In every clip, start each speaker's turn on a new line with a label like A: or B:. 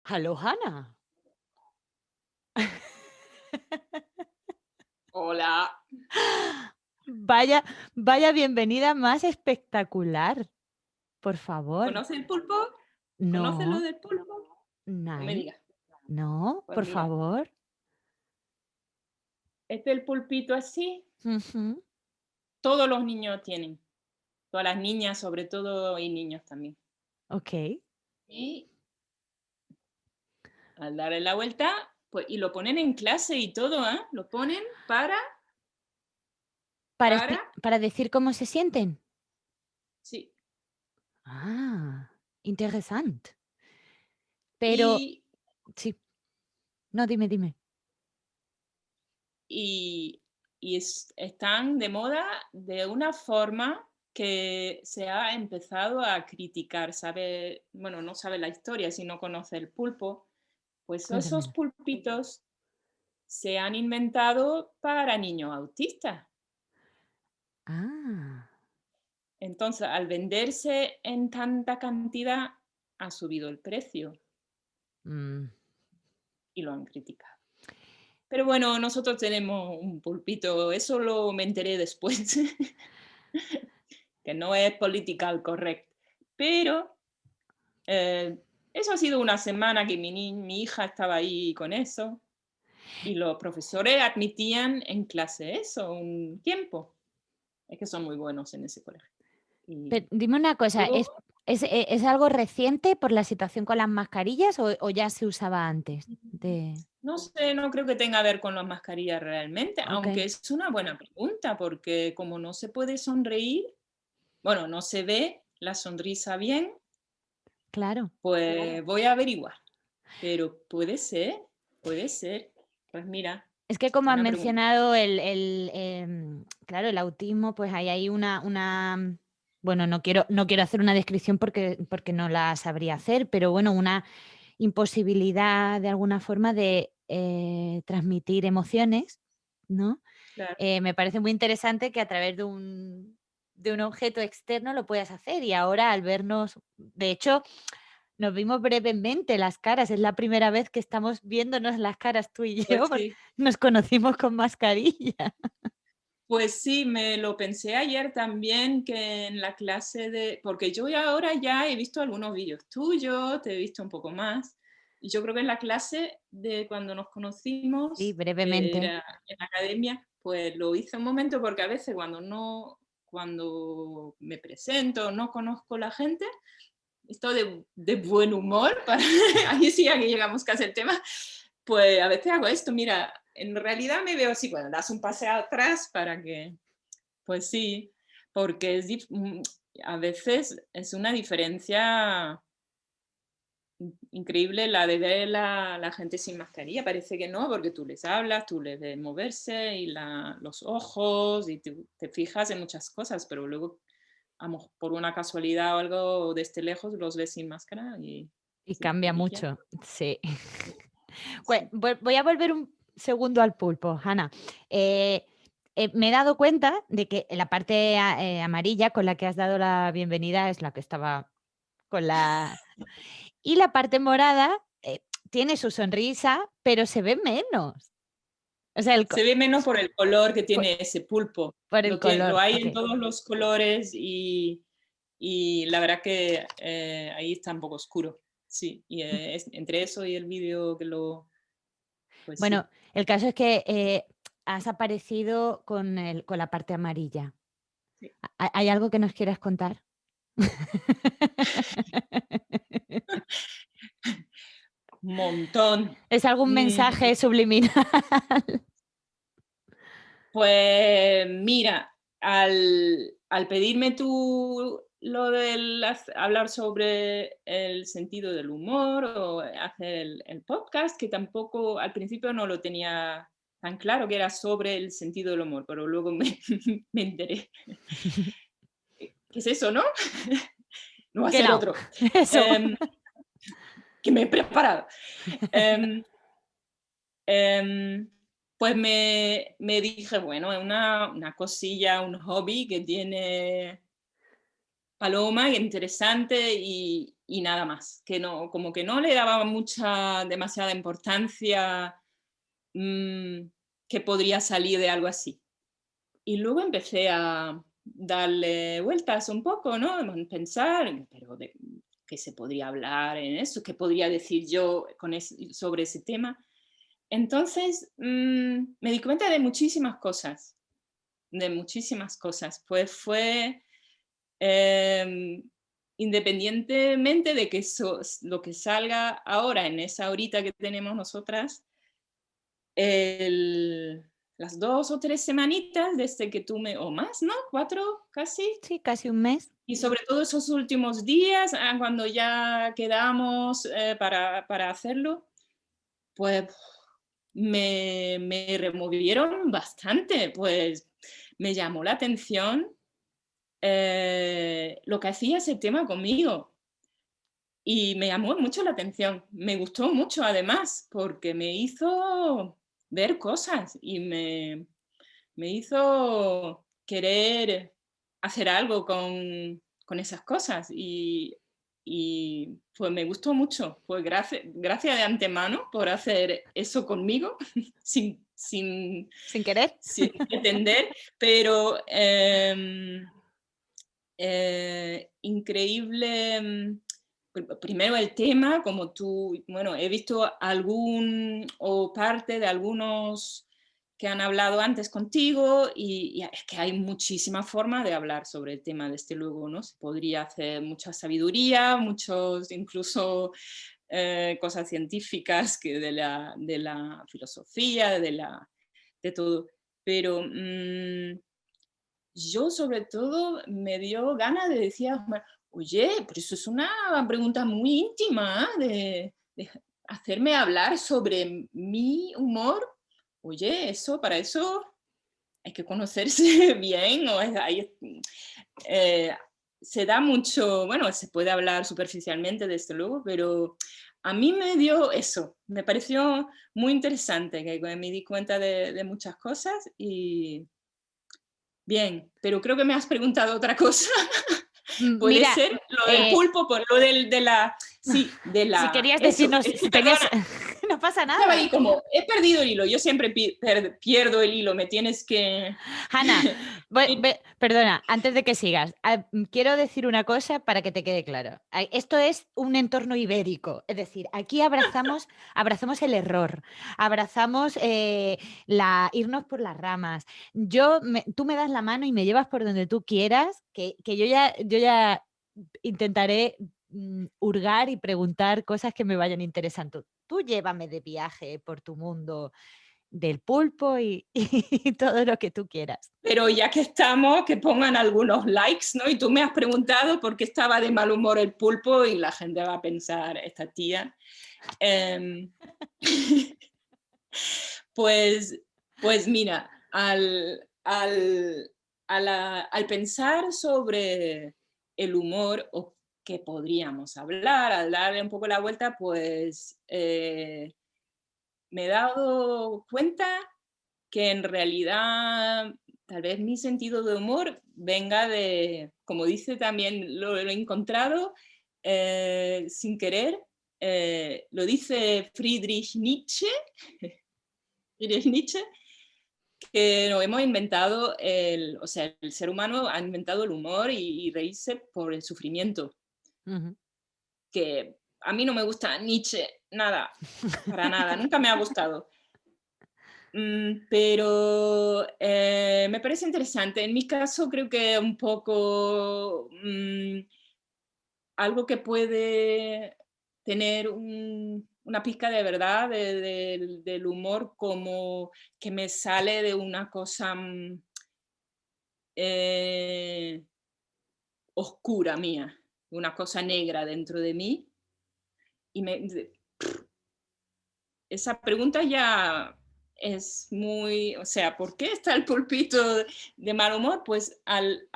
A: Hallo Hanna.
B: Hola.
A: Vaya, vaya bienvenida más espectacular, por favor.
B: ¿Conoces el pulpo? ¿Conoces lo
A: No,
B: del pulpo? No me
A: nein,
B: digas.
A: no,
B: Pues
A: por
B: mira,
A: favor.
B: el pulpito así,
A: Ujú,
B: todos los niños tienen. Todas las niñas, sobre todo, y niños también.
A: okey.
B: Y al darle la vuelta, pues, y lo ponen en clase y todo, ¿ah? Lo ponen para,
A: Para decir cómo se sienten?
B: sí.
A: Ah, interessant. Pero
B: Y,
A: sí, no, dime, dime.
B: y, están de moda de una forma que se ha empezado a criticar, sabe, bueno, no sabe la historia si no conoce el pulpo, pues esos
A: Cuéntamelo.
B: pulpitos se han inventado para niños autistas.
A: Ah,
B: Entonces, al venderse en tanta cantidad, ha subido el precio
A: mm,
B: y lo han criticado. Pero bueno, nosotros tenemos un pulpito, eso lo me enteré después, que no es political correct. Pero eh, eso ha sido una semana que mi hija estaba ahí con eso y los profesores admitían en clase eso, un tiempo. Es que son muy buenos en ese colegio. Y
A: dime una cosa,
B: luego,
A: ¿es algo reciente por la situación con las mascarillas o ya se usaba antes de?
B: no sé, no creo que tenga que ver con las mascarillas realmente, aunque
A: Okey,
B: es una buena pregunta, porque como no se puede sonreír, bueno, no se ve la sonrisa bien,
A: claro.
B: pues voy a averiguar. Pero puede ser, puede ser. Pues mira,
A: Es que como has
B: buena pregunta.
A: mencionado claro, el autismo, pues hay ahí bueno, no quiero hacer una descripción porque no la sabría hacer, pero bueno, una imposibilidad de alguna forma de, transmitir emociones, ¿no?
B: Claro.
A: Me parece muy interesante que a través de un objeto externo lo puedas hacer y ahora al vernos de hecho, nos vimos brevemente las caras, es la primera vez que estamos viéndonos las caras tú y
B: Pues
A: yo, porque
B: sí.
A: nos conocimos con mascarilla.
B: Pues sí, me lo pensé ayer también que en la clase de, porque yo ya ahora ya he visto algunos vídeos tuyos, te he visto un poco más, y yo creo que en la clase de cuando nos
A: Sí,
B: conocimos, que
A: brevemente.
B: era en la academia, pues lo hice un momento porque a veces cuando me presento, no conozco la gente, estoy de buen humor, ahí sí, aquí llegamos casi al tema, pues a veces hago esto, mira, en realidad me veo así, bueno, das un paseo atrás para que, pues sí, porque a veces es una diferencia increíble la de ver la gente sin mascarilla. Parece que no, porque tú les hablas, tú les ves moverse y los ojos y te fijas en muchas cosas, pero luego, por una casualidad o algo desde lejos, los ves sin máscara y
A: Y
B: sin
A: cambia
B: mascarilla.
A: mucho, sí.
B: Sí,
A: Bue
B: sí.
A: voy a volver un segundo al pulpo, Hanna. Eh, me he dado cuenta de que la parte amarilla con la que has dado la bienvenida es la que estaba con la y la parte morada, tiene su sonrisa, pero se ve menos. O sea, el co
B: Se ve menos por el color que
A: po
B: tiene ese pulpo.
A: por el
B: Lo
A: color,
B: hay en
A: okey.
B: todos los colores y la verdad que ahí está un poco oscuro. Sí, y entre eso y el vídeo pues
A: Bueno,
B: sí.
A: el caso es que, has aparecido con la parte amarilla.
B: Sí.
A: ¿Hay algo que nos quieras contar?
B: Montón.
A: ¿Es algún
B: Mm,
A: mensaje subliminal?
B: Pues mira, al pedirme tú lo del hablar sobre el sentido del humor o hacer el podcast, que tampoco al principio no lo tenía tan claro que era sobre el sentido del humor, pero luego me enteré. ¿Qué es eso, no? No va a ser
A: Genau,
B: otro.
A: eso.
B: Em, que me he preparado. Em, pues me dije, bueno, es una cosilla, un hobby que tiene Paloma, interesante y nada más, que no, como que no le daba demasiada importancia, mm, que podría salir de algo así. Y luego empecé a darle vueltas un poco, ¿no? Pensar, pero de qué se podría hablar en eso, qué podría decir yo sobre ese tema. Entonces, me di cuenta de muchísimas cosas, de muchísimas cosas. Pues fue, em, independientemente de que lo que salga ahora en esa horita que tenemos nosotras, las 2 o 3 semanitas desde que o más, ¿no? 4 casi.
A: Sí, casi un mes.
B: Y sobre todo esos últimos días, cuando ya quedamos para hacerlo, pues me removieron bastante, pues me llamó la atención lo que hacía ese tema conmigo. Y me llamó mucho la atención, me gustó mucho además, porque me hizo ver cosas y me hizo querer hacer algo con esas cosas y pues me gustó mucho. Pues gracias de antemano por hacer eso conmigo sin
A: Sin querer.
B: pretender, pero increíble. Primero el tema, como tú, bueno, he visto o parte de algunos que han hablado antes contigo y es que hay muchísimas formas de hablar sobre el tema, desde luego, ¿no? Se podría hacer mucha sabiduría, muchos incluso cosas científicas de la filosofía, de todo. Pero yo sobre todo me dio ganas de decir, oye, pero eso es una pregunta muy íntima, de hacerme hablar sobre mi humor. Oye, para eso hay que conocerse bien, eh, se da mucho, bueno, se puede hablar superficialmente, desde luego, pero a mí me dio eso, me pareció muy interesante, que me di cuenta de muchas cosas y bien, pero creo que me has preguntado otra cosa. Puede
A: Mira,
B: ser lo del pulpo, por lo de la, sí,
A: si querías
B: eso,
A: decirnos,
B: es que,
A: si tenías,
B: perdona,
A: no pasa
B: estaba
A: nada.
B: ahí como, he perdido el hilo, yo siempre pierdo el hilo, me tienes que...
A: Hanna, perdona, antes de que sigas, quiero decir una cosa para que te quede claro. Esto es un entorno ibérico, es decir, aquí abrazamos el error, abrazamos irnos por las ramas. Tú me das la mano y me llevas por donde tú quieras, que yo ya intentaré hurgar y preguntar cosas que me vayan interesando. Tú llévame de viaje por tu mundo del pulpo y todo lo que tú quieras.
B: Pero ya que estamos, que pongan algunos likes, ¿no? Y tú me has preguntado por qué estaba de mal humor el pulpo y la gente va a pensar, esta tía. Em, pues, pues mira, al pensar sobre el humor o que podríamos hablar, al darle un poco la vuelta, pues me he dado cuenta que en realidad tal vez mi sentido de humor venga de, como dice también, lo he encontrado sin querer, lo dice Friedrich Nietzsche, que nos hemos inventado, o sea, el ser humano ha inventado el humor y reírse por el sufrimiento,
A: Ujú.
B: que a mí no me gusta Nietzsche, nada, para nada, nunca me ha gustado. Pero me parece interesante. En mi caso creo que un poco algo que puede tener una pizca de verdad del humor, como que me sale de una cosa eh, oscura mía, una cosa negra dentro de mí. Y esa pregunta ya es muy, o sea, ¿por qué está el pulpito de mal humor? Pues al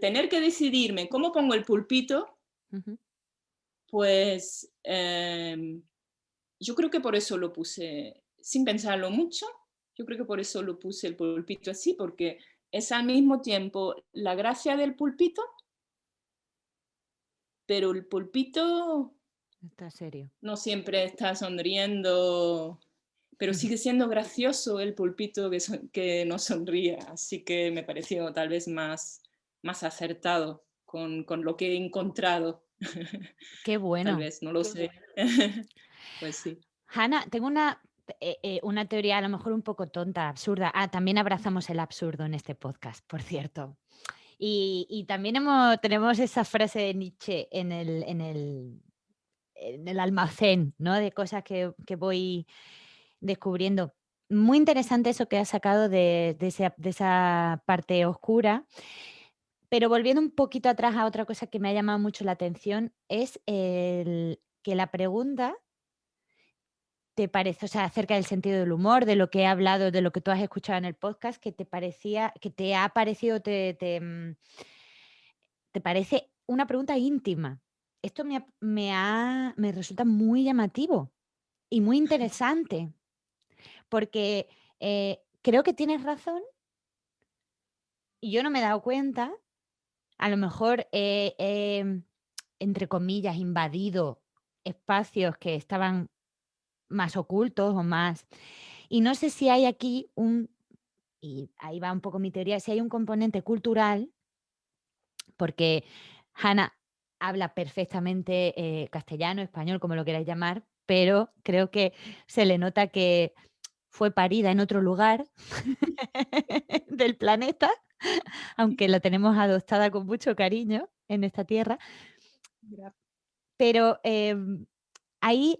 B: tener que decidirme cómo pongo el pulpito,
A: Ujú.
B: pues yo creo que por eso lo puse sin pensarlo mucho. Yo creo que por eso lo puse el pulpito así, porque es al mismo tiempo la gracia del pulpito, pero el pulpito
A: Está serio.
B: no siempre está sonriendo, pero sigue siendo gracioso el pulpito que no sonríe, así que me pareció tal vez más acertado con lo que he encontrado.
A: Qué
B: Tal
A: bueno.
B: vez, no lo sé. Pues sí.
A: Hanna, tengo una teoría a lo mejor un poco tonta, absurda. Ah, también abrazamos el absurdo en este podcast, por cierto. Y también tenemos esa frase de Nietzsche en el almacén, ¿no? De cosas que voy descubriendo. Muy interesante eso que has sacado de esa parte oscura. Pero volviendo un poquito atrás a otra cosa que me ha llamado mucho la atención, es que la pregunta te parece, o sea, acerca del sentido del humor, de lo que he hablado, de lo que tú has escuchado en el podcast, que te ha parecido, te parece una pregunta íntima. Esto me resulta muy llamativo y muy interesante, porque creo que tienes razón y yo no me he dado cuenta. A lo mejor entre comillas, invadido espacios que estaban más ocultos o más. Y no sé si hay aquí y ahí va un poco mi teoría, si hay un componente cultural, porque Hannah habla perfectamente castellano, español, como lo queráis llamar, pero creo que se le nota que fue parida en otro lugar del planeta, aunque la tenemos adoptada con mucho cariño en esta tierra. Pero ahí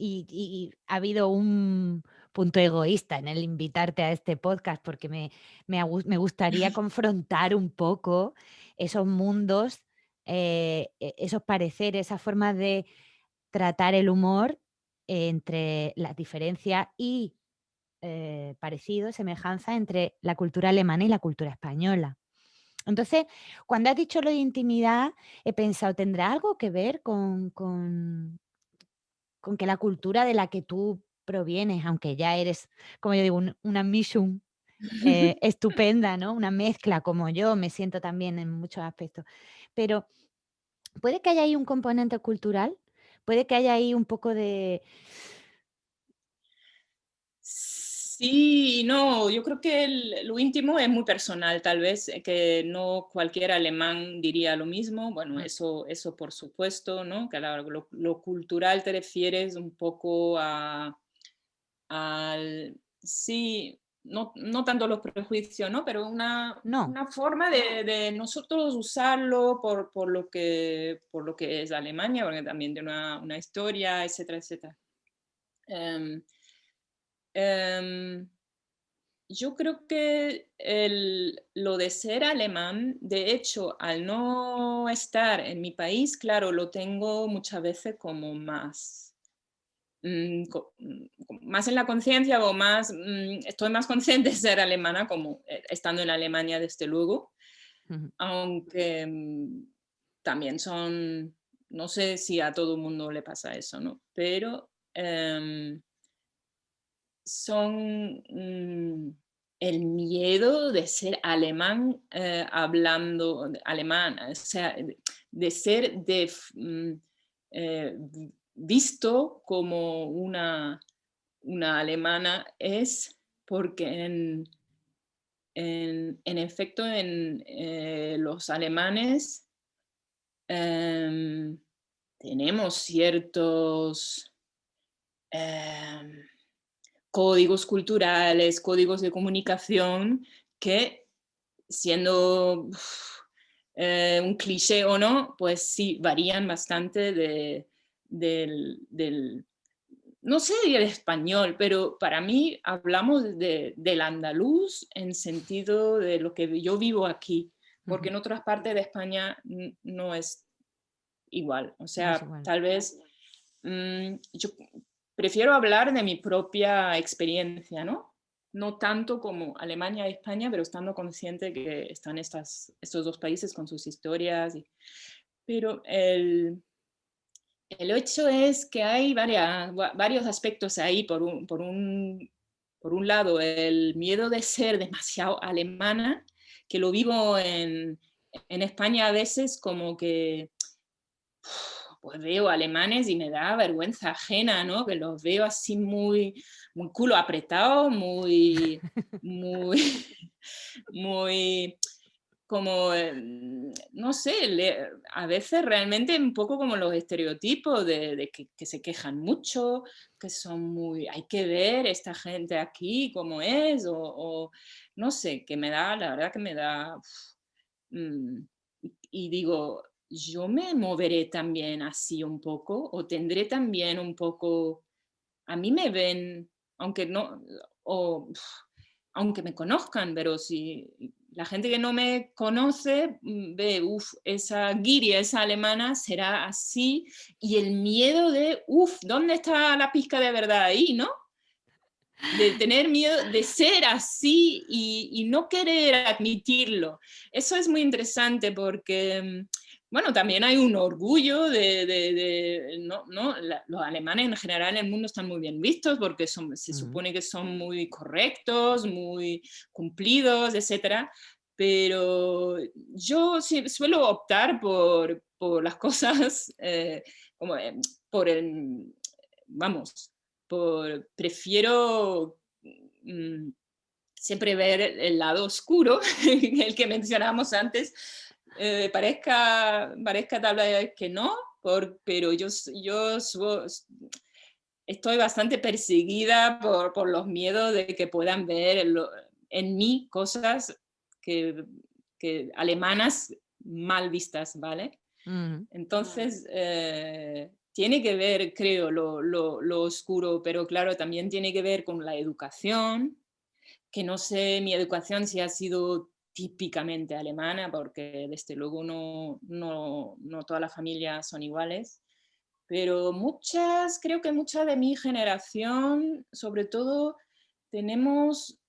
A: y ha habido un punto egoísta en el invitarte a este podcast, porque me gustaría confrontar un poco esos mundos, esos pareceres, esa forma de tratar el humor entre las diferencias y parecido, semejanza entre la cultura alemana y la cultura española. Entonces, cuando has dicho lo de intimidad, he pensado, ¿tendrá algo que ver con que la cultura de la que tú provienes, aunque ya eres, como yo digo, una Mischung estupenda, ¿no? Una mezcla como yo, me siento también en muchos aspectos. Pero puede que haya ahí un componente cultural, puede que haya ahí un poco de...
B: Sí, no, yo creo que lo íntimo es muy personal, tal vez que no cualquier alemán diría lo mismo. Bueno,
A: Mm,
B: eso por supuesto, ¿no? Que lo cultural te refieres un poco sí, no tanto los prejuicios, ¿no? Pero
A: no.
B: una forma de nosotros usarlo por lo que es Alemania, porque también tiene una historia, etcétera, etcétera. Em, em, yo creo que lo de ser alemán, de hecho, al no estar en mi país, claro, lo tengo muchas veces como más en la conciencia o estoy más consciente de ser alemana como estando en Alemania, desde luego,
A: Ujú.
B: aunque también no sé si a todo el mundo le pasa eso, ¿no? Pero son el miedo de ser alemán hablando alemán, o sea, de ser visto como una alemana es porque en efecto los alemanes em, tenemos ciertos em, códigos culturales, códigos de comunicación que siendo un cliché o no, pues sí, varían bastante del no sé el español, pero para mí hablamos del andaluz en sentido de lo que yo vivo aquí, porque
A: Ujú.
B: en otras partes de España no es igual. O
A: No es
B: sea,
A: igual.
B: tal vez yo prefiero hablar de mi propia experiencia, ¿no? No tanto como Alemania y España, pero estando consciente que están estos dos países con sus historias. Pero El hecho es que hay varios aspectos ahí. Por un lado, el miedo de ser demasiado alemana, que lo vivo en España a veces como que pues veo alemanes y me da vergüenza ajena, ¿no? Que los veo así muy culo apretado, muy, muy como, no sé, a veces realmente un poco como los estereotipos de que se quejan mucho, que son muy, hay que ver esta gente aquí cómo es, o no sé, que me da, la verdad que me da, mm, y digo, yo me moveré también así un poco, o tendré también un poco, a mí me ven, aunque no, o aunque me conozcan, pero si la gente que no me conoce ve, uff, esa guiria, esa alemana será así, y el miedo de, uff, ¿dónde está la pizca de verdad ahí, no? De tener miedo de ser así y no querer admitirlo. Eso es muy interesante porque, bueno, también hay un orgullo los alemanes en general en el mundo están muy bien vistos porque se supone que son muy correctos, muy cumplidos, etcétera. Pero yo suelo optar por las cosas como por el, vamos, prefiero siempre ver el lado oscuro, el que mencionamos antes, parezca tal vez que no, pero estoy bastante perseguida por los miedos de que puedan ver en mí cosas que, alemanas mal vistas, ¿vale?
A: Mm.
B: Entonces, tiene que ver, creo, lo oscuro, pero claro, también tiene que ver con la educación, que no sé mi educación si ha sido típicamente alemana, porque desde luego no todas las familias son iguales, pero creo que muchas de mi generación, sobre todo, tenemos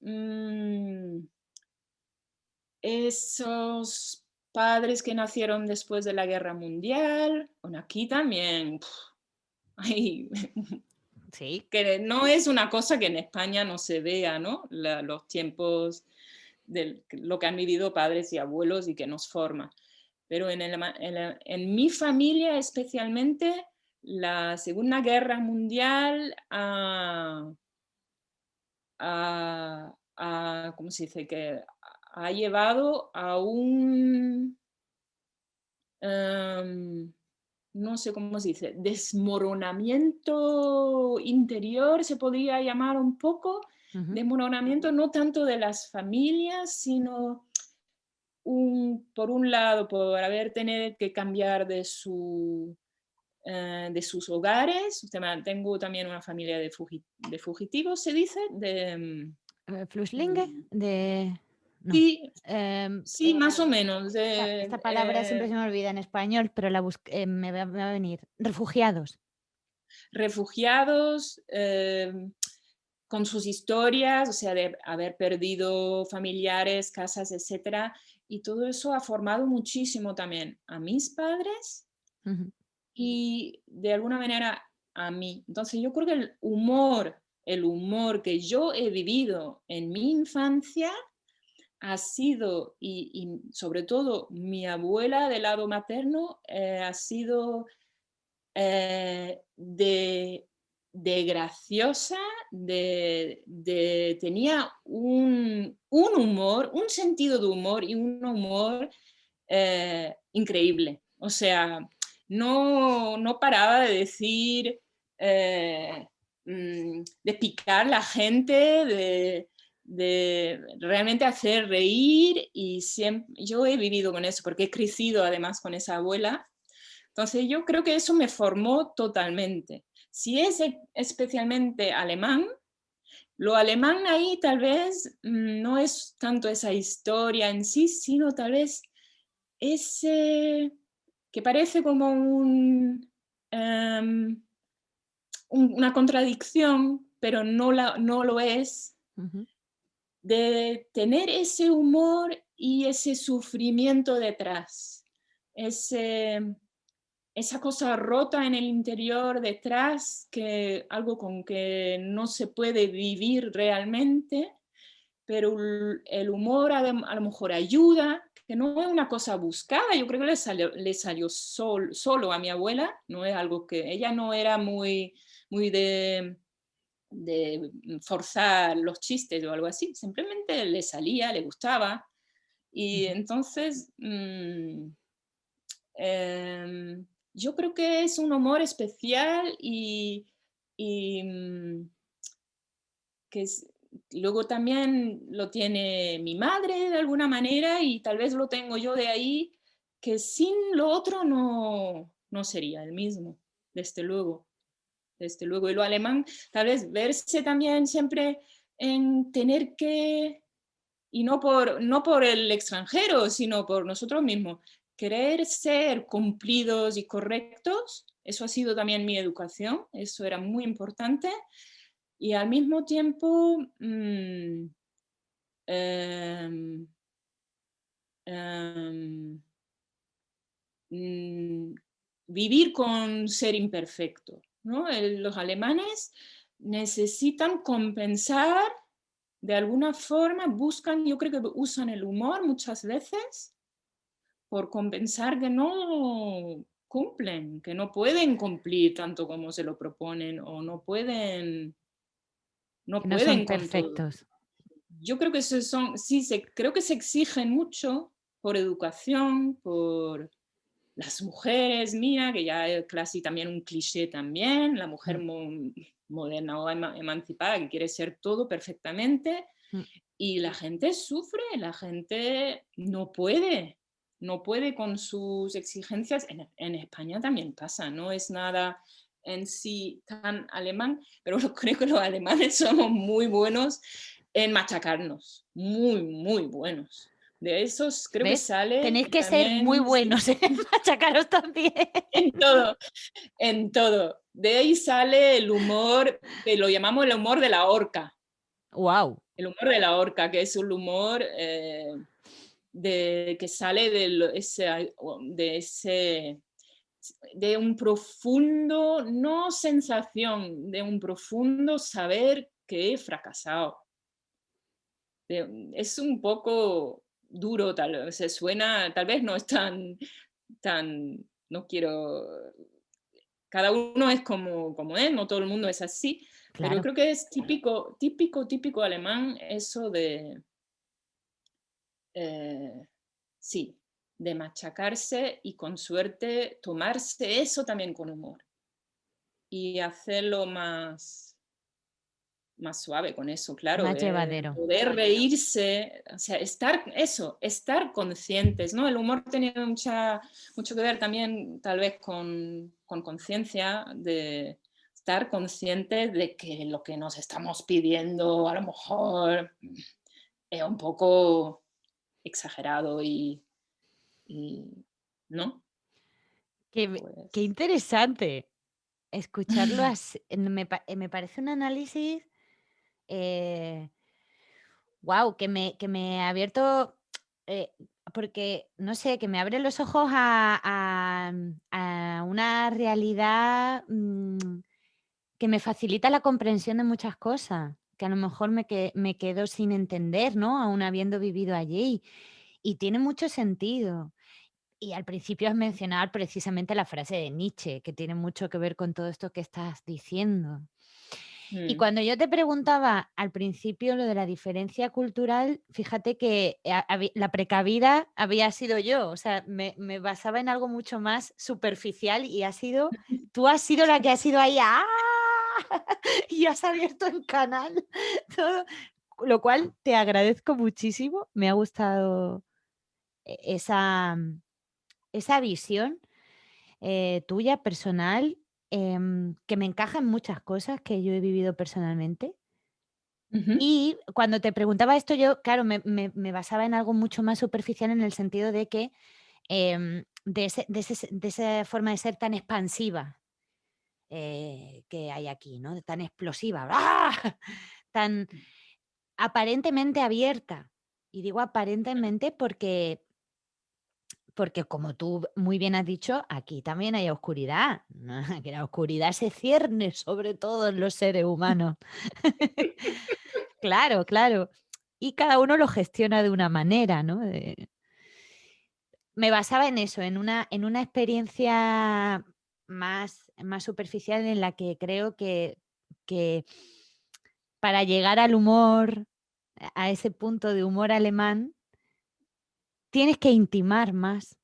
B: esos padres que nacieron después de la Guerra Mundial. Bueno, aquí también hay,
A: Sí.
B: que no es una cosa que en España no se vea, ¿no? Los tiempos de lo que han vivido padres y abuelos y que nos forma. Pero en mi familia especialmente, la Segunda Guerra Mundial ¿cómo se dice? Que ha llevado a un, no sé cómo se dice, desmoronamiento interior, se podría llamar un poco,
A: Ujú.
B: desmoronamiento no tanto de las familias, sino por un lado, por haber tenido que cambiar de sus hogares. Tengo también una familia de fugitivos, se dice,
A: Flüchtlinge
B: mm,
A: de... No.
B: sí,
A: Em,
B: sí, más o menos,
A: esta palabra siempre se me olvida en español, pero me va a venir. Refugiados.
B: refugiados, con sus historias, o sea, de haber perdido familiares, casas, etcétera, y todo eso ha formado muchísimo también a mis padres
A: Ujú.
B: y de alguna manera a mí. Entonces yo creo que el humor que yo he vivido en mi infancia ha sido, y sobre todo mi abuela del lado materno, ha sido de graciosa, tenía un humor, un sentido de humor y un humor increíble. O sea, no paraba de decir, de picar la gente, de realmente hacer reír y yo he vivido con eso porque he crecido además con esa abuela. Entonces yo creo que eso me formó totalmente. Si es especialmente alemán, lo alemán ahí tal vez no es tanto esa historia en sí, sino tal vez ese que parece como una contradicción, pero no lo es,
A: Ujú.
B: de tener ese humor y ese sufrimiento detrás. Ese, esa cosa rota en el interior detrás, que algo con que no se puede vivir realmente, pero el humor a lo mejor ayuda, que no es una cosa buscada, yo creo que le salió solo a mi abuela, no es algo que ella no era muy de forzar los chistes o algo así, simplemente le salía, le gustaba. Y
A: Ujú.
B: entonces, yo creo que es un humor especial y, que luego también lo tiene mi madre de alguna manera y tal vez lo tengo yo de ahí, que sin lo otro no sería el mismo, desde luego, desde luego. Y lo alemán, tal vez verse también siempre en tener que, y no por el extranjero, sino por nosotros mismos, querer ser cumplidos y correctos, eso ha sido también mi educación, eso era muy importante, y al mismo tiempo em, em, mm, vivir con ser imperfecto, ¿no? Los alemanes necesitan compensar de alguna forma, buscan, yo creo que usan el humor muchas veces por compensar que no cumplen, que no pueden cumplir tanto como se lo proponen o no
A: Que no son
B: pueden con todo.
A: perfectos.
B: Yo creo que sí, creo que se exigen mucho por educación, por las mujeres, mira, que ya es casi también un cliché también, la mujer
A: Mm,
B: moderna o emancipada que quiere ser todo perfectamente
A: mm.
B: y la gente sufre, la gente no puede con sus exigencias. En España también pasa, no es nada en sí tan alemán, pero creo que los alemanes somos muy buenos en machacarnos, muy, muy buenos. De esos creo que
A: ¿Ves?
B: sale
A: Tenéis que ser muy
B: también, sí,
A: buenos en machacaros también.
B: en todo, en todo. De ahí sale el humor, que lo llamamos el humor de la horca.
A: Wow.
B: El humor de la horca, que es un humor que sale de un profundo, no sensación, de un profundo saber que he fracasado. Es un poco duro, tal vez, se suena, tal vez no es no quiero, cada uno es como es, no todo el mundo es así, pero
A: Claro.
B: creo que es típico, típico, típico alemán eso de, eh, sí, de machacarse y con suerte tomarse eso también con humor y hacerlo más suave con eso, claro,
A: Más llevadero.
B: poder reírse, o sea, estar conscientes, ¿no? El humor tiene mucho que ver también tal vez con conciencia, de estar conscientes de que lo que nos estamos pidiendo a lo mejor es un poco exagerado y ¿no?
A: Qué
B: Pues
A: interesante escucharlo así. Me parece un análisis, wow, que me ha abierto, eh, porque, no sé, que me abre los ojos a una realidad, que me facilita la comprensión de muchas cosas, que a lo mejor me quedo sin entender, ¿no? Aún habiendo vivido allí, y tiene mucho sentido. Y al principio has mencionado precisamente la frase de Nietzsche, que tiene mucho que ver con todo esto que estás diciendo. Y
B: mm,
A: cuando yo te preguntaba al principio lo de la diferencia cultural, fíjate que la precavida había sido yo, o sea, me basaba en algo mucho más superficial y tú has sido la que has ido ahí, ¡ah! Y has abierto en canal todo, lo cual te agradezco muchísimo, me ha gustado esa visión tuya personal, que me encaja en muchas cosas que yo he vivido personalmente.
B: ujú,
A: Y cuando te preguntaba esto, yo, claro, me basaba en algo mucho más superficial en el sentido de que, de esa forma de ser tan expansiva, que hay aquí, ¿no? Tan explosiva, ¡ah! Tan aparentemente abierta. Y digo aparentemente porque como tú muy bien has dicho, aquí también hay oscuridad, ¿no? Que la oscuridad se cierne sobre todos los seres humanos. Claro, claro. Y cada uno lo gestiona de una manera, ¿no? Me basaba en eso, en una experiencia más superficial en la que creo que para llegar al humor, a ese punto de humor alemán, tienes que intimar más,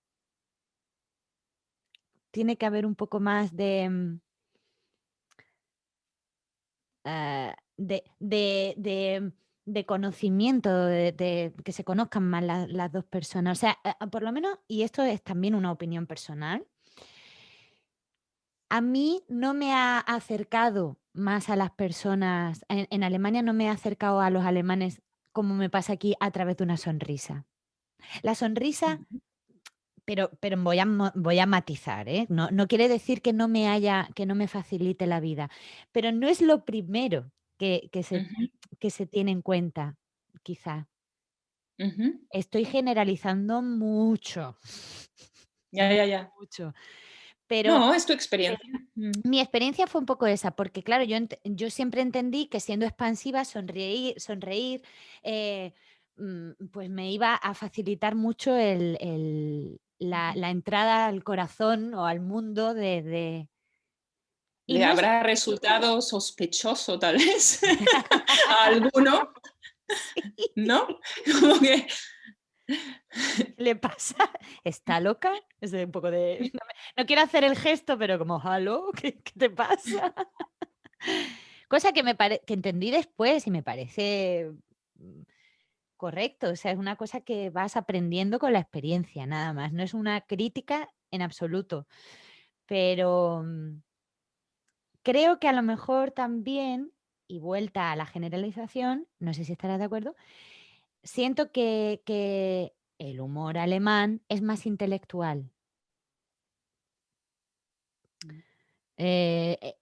A: tiene que haber un poco más de conocimiento, de que se conozcan más las 2 personas. O sea, por lo menos, y esto es también una opinión personal, a mí no me ha acercado más a las personas en Alemania no me ha acercado a los alemanes como me pasa aquí a través de una sonrisa. La sonrisa,
B: Ujú,
A: pero voy a matizar, ¿eh? No quiere decir que no me facilite la vida, pero no es lo primero
B: ujú,
A: que se tiene en cuenta, quizá.
B: ujú.
A: Estoy generalizando mucho,
B: Ya, ya, ya.
A: mucho, pero
B: No, es tu experiencia.
A: mi experiencia fue un poco esa, porque claro, yo siempre entendí que siendo expansiva, sonreír, pues me iba a facilitar mucho la entrada al corazón o al mundo y
B: Le
A: no es
B: habrá resultado sospechoso, tal vez, a alguno,
A: sí,
B: ¿no? Como que
A: le pasa, ¿está loca? Es un poco de no quiero hacer el gesto, pero como, ¿aló? ¿Qué te pasa? Cosa que entendí después y me parece, mm, correcto, o sea, es una cosa que vas aprendiendo con la experiencia, nada más, no es una crítica en absoluto, pero, creo que a lo mejor también, y vuelta a la generalización, no sé si estarás de acuerdo, siento que el humor alemán es más intelectual. Eh, eh,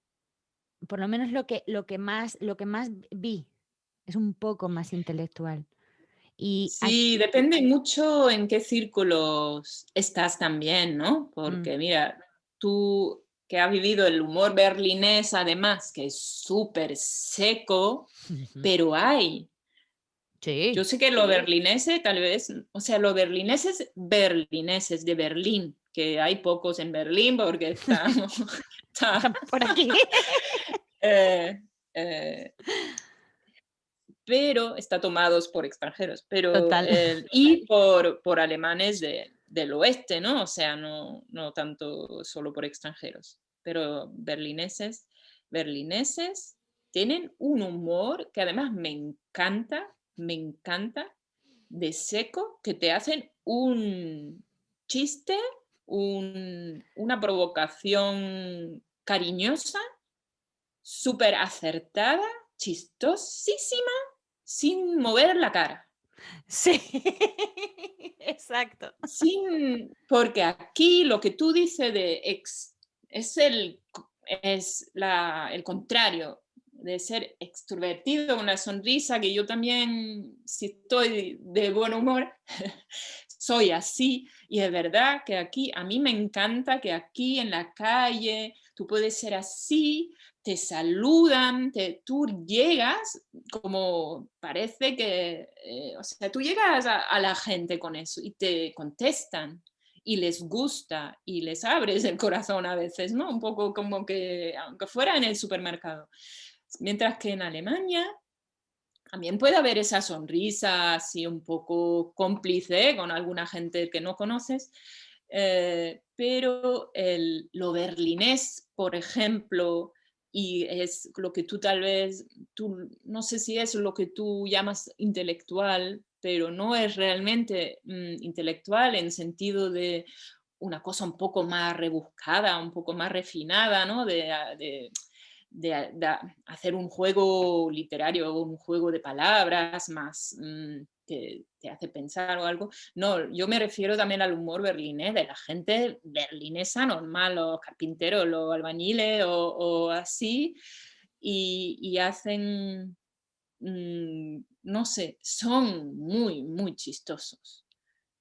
A: por lo menos lo que más vi, es un poco más intelectual. Y ac
B: sí, depende mucho en qué círculos estás también, ¿no?
A: mm,
B: Porque mira, tú que has vivido el humor berlinés, además, que es súper seco,
A: ujú.
B: pero hay. Yo
A: Sí,
B: sé que los berlineses, tal vez, o sea, los berlineses de Berlín, que hay pocos en Berlín porque estamos, está,
A: están por aquí.
B: eh, eh, pero está tomados por extranjeros, pero
A: Total.
B: y por alemanes del oeste, ¿no? O sea, no tanto solo por extranjeros, pero berlineses tienen un humor que además me encanta, de seco, que te hacen un chiste, una provocación cariñosa, súper acertada, chistosísima, sin mover la cara.
A: Sí, exacto.
B: Porque aquí lo que tú dices es el contrario de ser extrovertido, una sonrisa, que yo también, si estoy de buen humor, soy así. Y es verdad que aquí, a mí me encanta que aquí en la calle tú puedes ser así, te saludan, tú llegas como parece que, o sea, tú llegas a la gente con eso y te contestan y les gusta y les abres el corazón a veces, ¿no? Un poco como que, aunque fuera en el supermercado. Mientras que en Alemania también puede haber esa sonrisa así un poco cómplice con alguna gente que no conoces, pero lo berlinés, por ejemplo, y es lo que tú tal vez, no sé si es lo que tú llamas intelectual, pero no es realmente intelectual en sentido de una cosa un poco más rebuscada, un poco más refinada, ¿no? De hacer un juego literario, un juego de palabras más que te hace pensar o algo. No, yo me refiero también al humor berlinés, de la gente berlinesa normal, los carpinteros, los albañiles o así, y hacen, no sé, son muy, muy chistosos.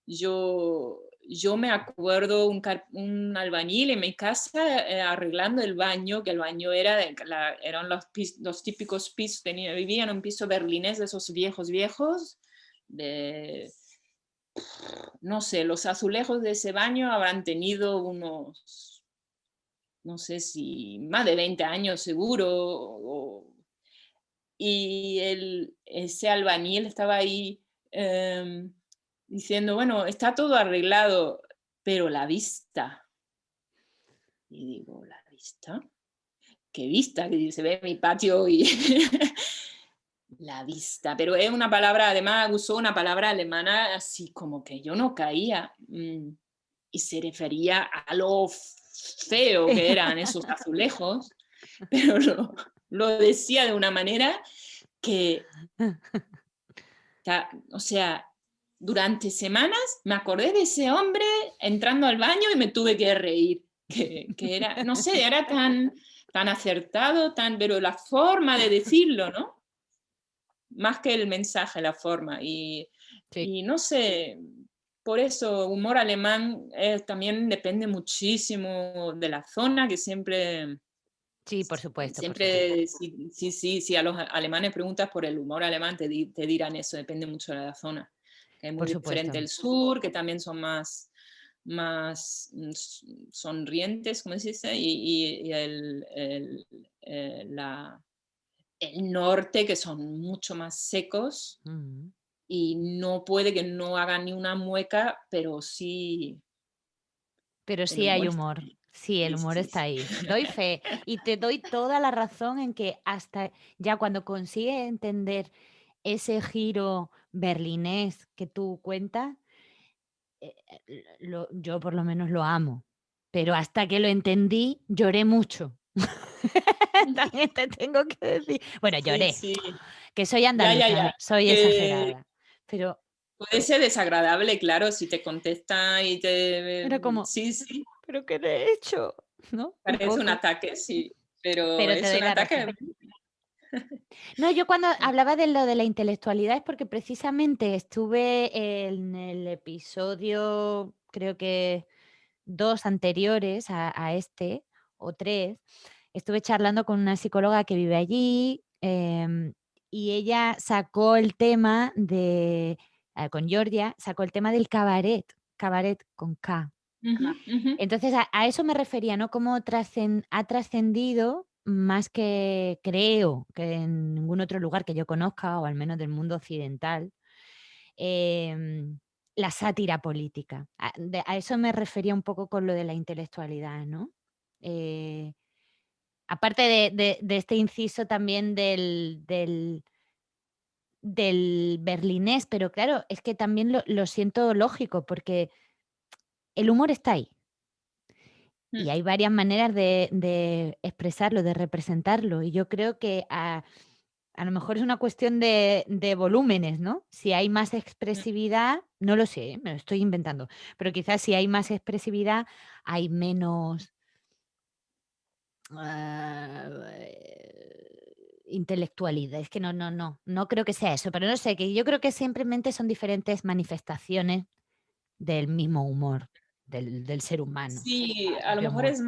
B: Yo yo me acuerdo un albañil en mi casa arreglando el baño, que el baño eran los típicos pisos, vivía en un piso berlinés de esos viejos, de, no sé, los azulejos de ese baño habrán tenido unos, no sé si más de 20 años seguro, y ese albañil estaba ahí diciendo, bueno, está todo arreglado, pero la vista. Y digo, ¿la vista? ¿Qué vista? Que se ve mi patio y la vista. Pero es una palabra, además usó una palabra alemana así como que yo no caía. Y se refería a lo feo que eran esos azulejos, pero lo decía de una manera que, o sea, durante semanas me acordé de ese hombre entrando al baño y me tuve que reír, que era, no sé, era tan acertado, pero la forma de decirlo, ¿no? Más que el mensaje, la forma. Y no sé, por eso humor alemán también depende muchísimo de la zona, que siempre...
A: Sí, por supuesto.
B: Siempre, si a los alemanes preguntas por el humor alemán, te dirán eso, depende mucho de la zona. Que es muy
A: Por
B: diferente
A: supuesto.
B: el sur, que también son más sonrientes, como se dice, y el norte, que son mucho más secos, y no puede que no hagan ni una mueca, pero sí
A: Pero
B: el
A: sí hay
B: humor está
A: humor.
B: ahí.
A: Sí, el
B: Sí,
A: humor
B: sí,
A: está
B: sí.
A: ahí. Doy fe. Y te doy toda la razón en que hasta ya cuando consigues entender ese giro berlinés que tú cuentas, yo por lo menos lo amo. Pero hasta que lo entendí, lloré mucho. También te tengo que decir. Bueno,
B: Sí,
A: lloré,
B: sí.
A: que soy
B: Ya, ya,
A: andaluza,
B: ya.
A: soy
B: Que
A: exagerada. Pero
B: puede ser desagradable, claro, si te contesta y
A: era como,
B: sí, sí,
A: ¿pero qué le he hecho? ¿No? Un
B: parece un
A: poco.
B: ataque, sí, pero
A: Pero te
B: es
A: doy
B: un
A: la razón.
B: ataque.
A: No, yo cuando hablaba de lo de la intelectualidad es porque precisamente estuve en el episodio, creo que 2 anteriores a este, o 3, estuve charlando con una psicóloga que vive allí, y ella sacó el tema con Georgia, sacó el tema del cabaret, cabaret con K.
B: Ujú, ujú.
A: Entonces, a eso me refería, ¿no? Cómo ha trascendido más que creo que en ningún otro lugar que yo conozca, o al menos del mundo occidental, em, la sátira política. A eso me refería un poco con lo de la intelectualidad, ¿no? Eh, aparte de este inciso también del berlinés, pero claro, es que también lo siento lógico, porque el humor está ahí. Y
B: Mm,
A: hay varias maneras de expresarlo, de representarlo. Y yo creo que a lo mejor es una cuestión de volúmenes, ¿no? Si hay más
B: mm.
A: expresividad, no lo sé, me lo estoy inventando, pero quizás si hay más expresividad, hay menos intelectualidad. Es que no creo que sea eso, pero no sé, que yo creo que simplemente son diferentes manifestaciones del mismo humor, del ser humano,
B: Sí,
A: el
B: a lo
A: propio
B: mejor
A: humor.
B: es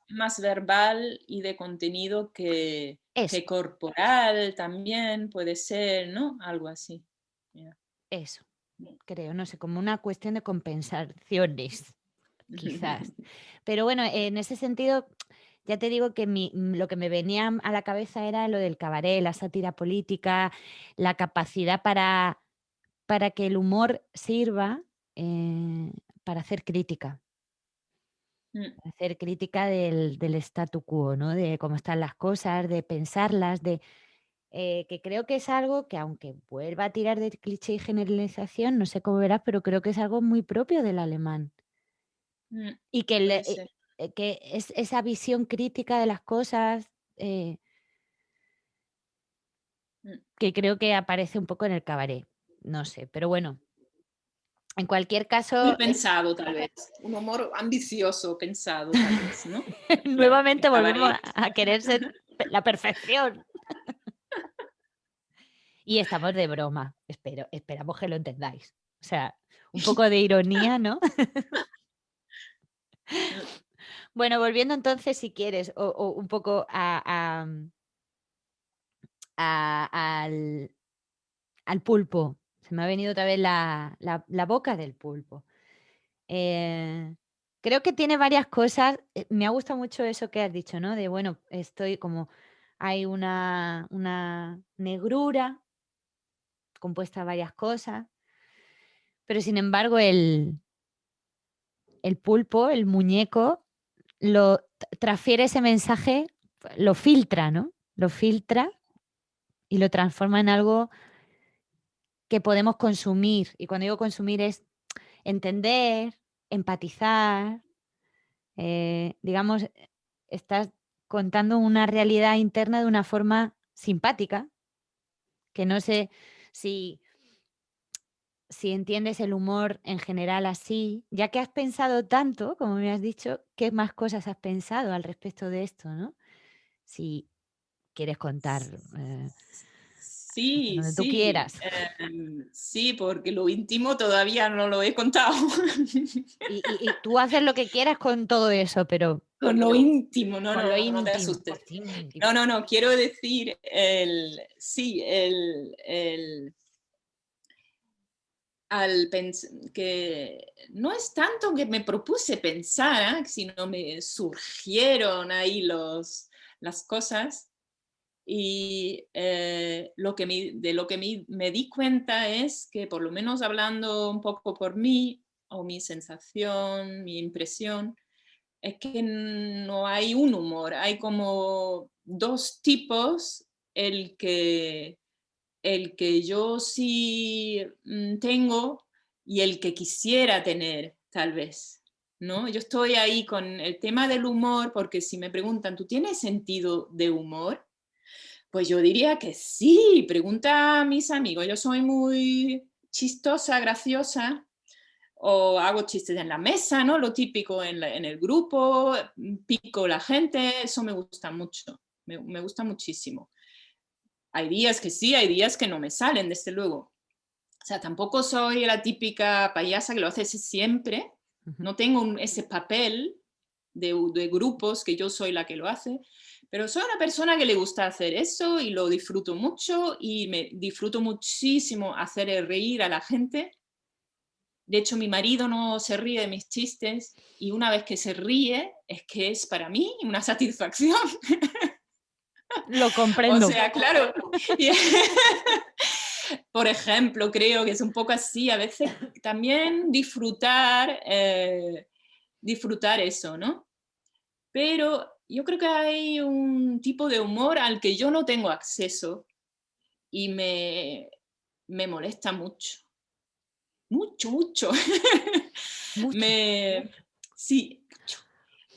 B: más verbal y de contenido
A: Eso.
B: que corporal también puede ser, ¿no? Algo así. Ya.
A: Eso, creo, no sé, como una cuestión de compensaciones, quizás. Pero bueno, en ese sentido, ya te digo que lo que me venía a la cabeza era lo del cabaret, la sátira política, la capacidad para que el humor sirva para
B: Mm,
A: hacer crítica del statu quo, ¿no? De cómo están las cosas, de pensarlas, que creo que es algo que, aunque vuelva a tirar de cliché y generalización, no sé cómo verás, pero creo que es algo muy propio del alemán.
B: mm,
A: Y
B: puede ser.
A: que es esa visión crítica de las cosas,
B: Mm.
A: que creo que aparece un poco en el cabaret. No sé, pero bueno, en cualquier
B: Muy
A: caso,
B: pensado, tal vez. Un humor ambicioso, pensado, tal vez, ¿no? El
A: nuevamente volvemos
B: cabaret.
A: a querer ser la perfección. Y estamos de broma, esperamos que lo entendáis. O sea, un poco de ironía, ¿no? Bueno, volviendo entonces, si quieres, o un poco al pulpo. Se me ha venido otra vez la boca del pulpo. Eh, Creo que tiene varias cosas. Me ha gustado mucho eso que has dicho, ¿no? De, bueno, estoy como hay una negrura compuesta de varias cosas, pero sin embargo el pulpo, el muñeco, lo transfiere ese mensaje, lo filtra, ¿no? Lo filtra y lo transforma en algo que podemos consumir. Y cuando digo consumir es entender, empatizar, digamos, estás contando una realidad interna de una forma simpática, que no sé si, si entiendes el humor en general así, ya que has pensado tanto, como me has dicho, ¿qué más cosas has pensado al respecto de esto, no? Si quieres contar hasta
B: Sí,
A: donde tú
B: sí,
A: quieras.
B: sí, porque lo íntimo todavía no lo he contado.
A: Y tú haces lo que quieras con todo eso, pero
B: Con lo íntimo, no,
A: con lo
B: no, no te
A: íntimo.
B: asustes.
A: Íntimo.
B: No, no, no, quiero decir, sí, que no es tanto que me propuse pensar, sino me surgieron ahí las cosas. Y de lo que me di cuenta es que, por lo menos hablando un poco por mí, o mi sensación, mi impresión, es que no hay un humor, hay como dos tipos, el que, el que yo sí tengo y el que quisiera tener, tal vez. ¿No? Yo estoy ahí con el tema del humor, porque si me preguntan, ¿tú tienes sentido de humor? Pues yo diría que sí, pregunta a mis amigos, yo soy muy chistosa, graciosa, o hago chistes en la mesa, ¿no? Lo típico en el grupo, pico la gente, eso me gusta mucho, me gusta muchísimo. Hay días que sí, hay días que no me salen, desde luego. O sea, tampoco soy la típica payasa que lo hace siempre,
A: Ujú.
B: no tengo ese papel de grupos que yo soy la que lo hace, pero soy una persona que le gusta hacer eso y lo disfruto mucho y me disfruto muchísimo hacer reír a la gente. De hecho, mi marido no se ríe de mis chistes y una vez que se ríe es que es para mí una satisfacción.
A: Lo
B: O
A: comprendo.
B: sea, claro. Y, por ejemplo, creo que es un poco así, a veces también disfrutar eso, ¿no? Pero yo creo que hay un tipo de humor al que yo no tengo acceso y me molesta mucho, mucho, mucho.
A: Mucho.
B: me, sí, mucho.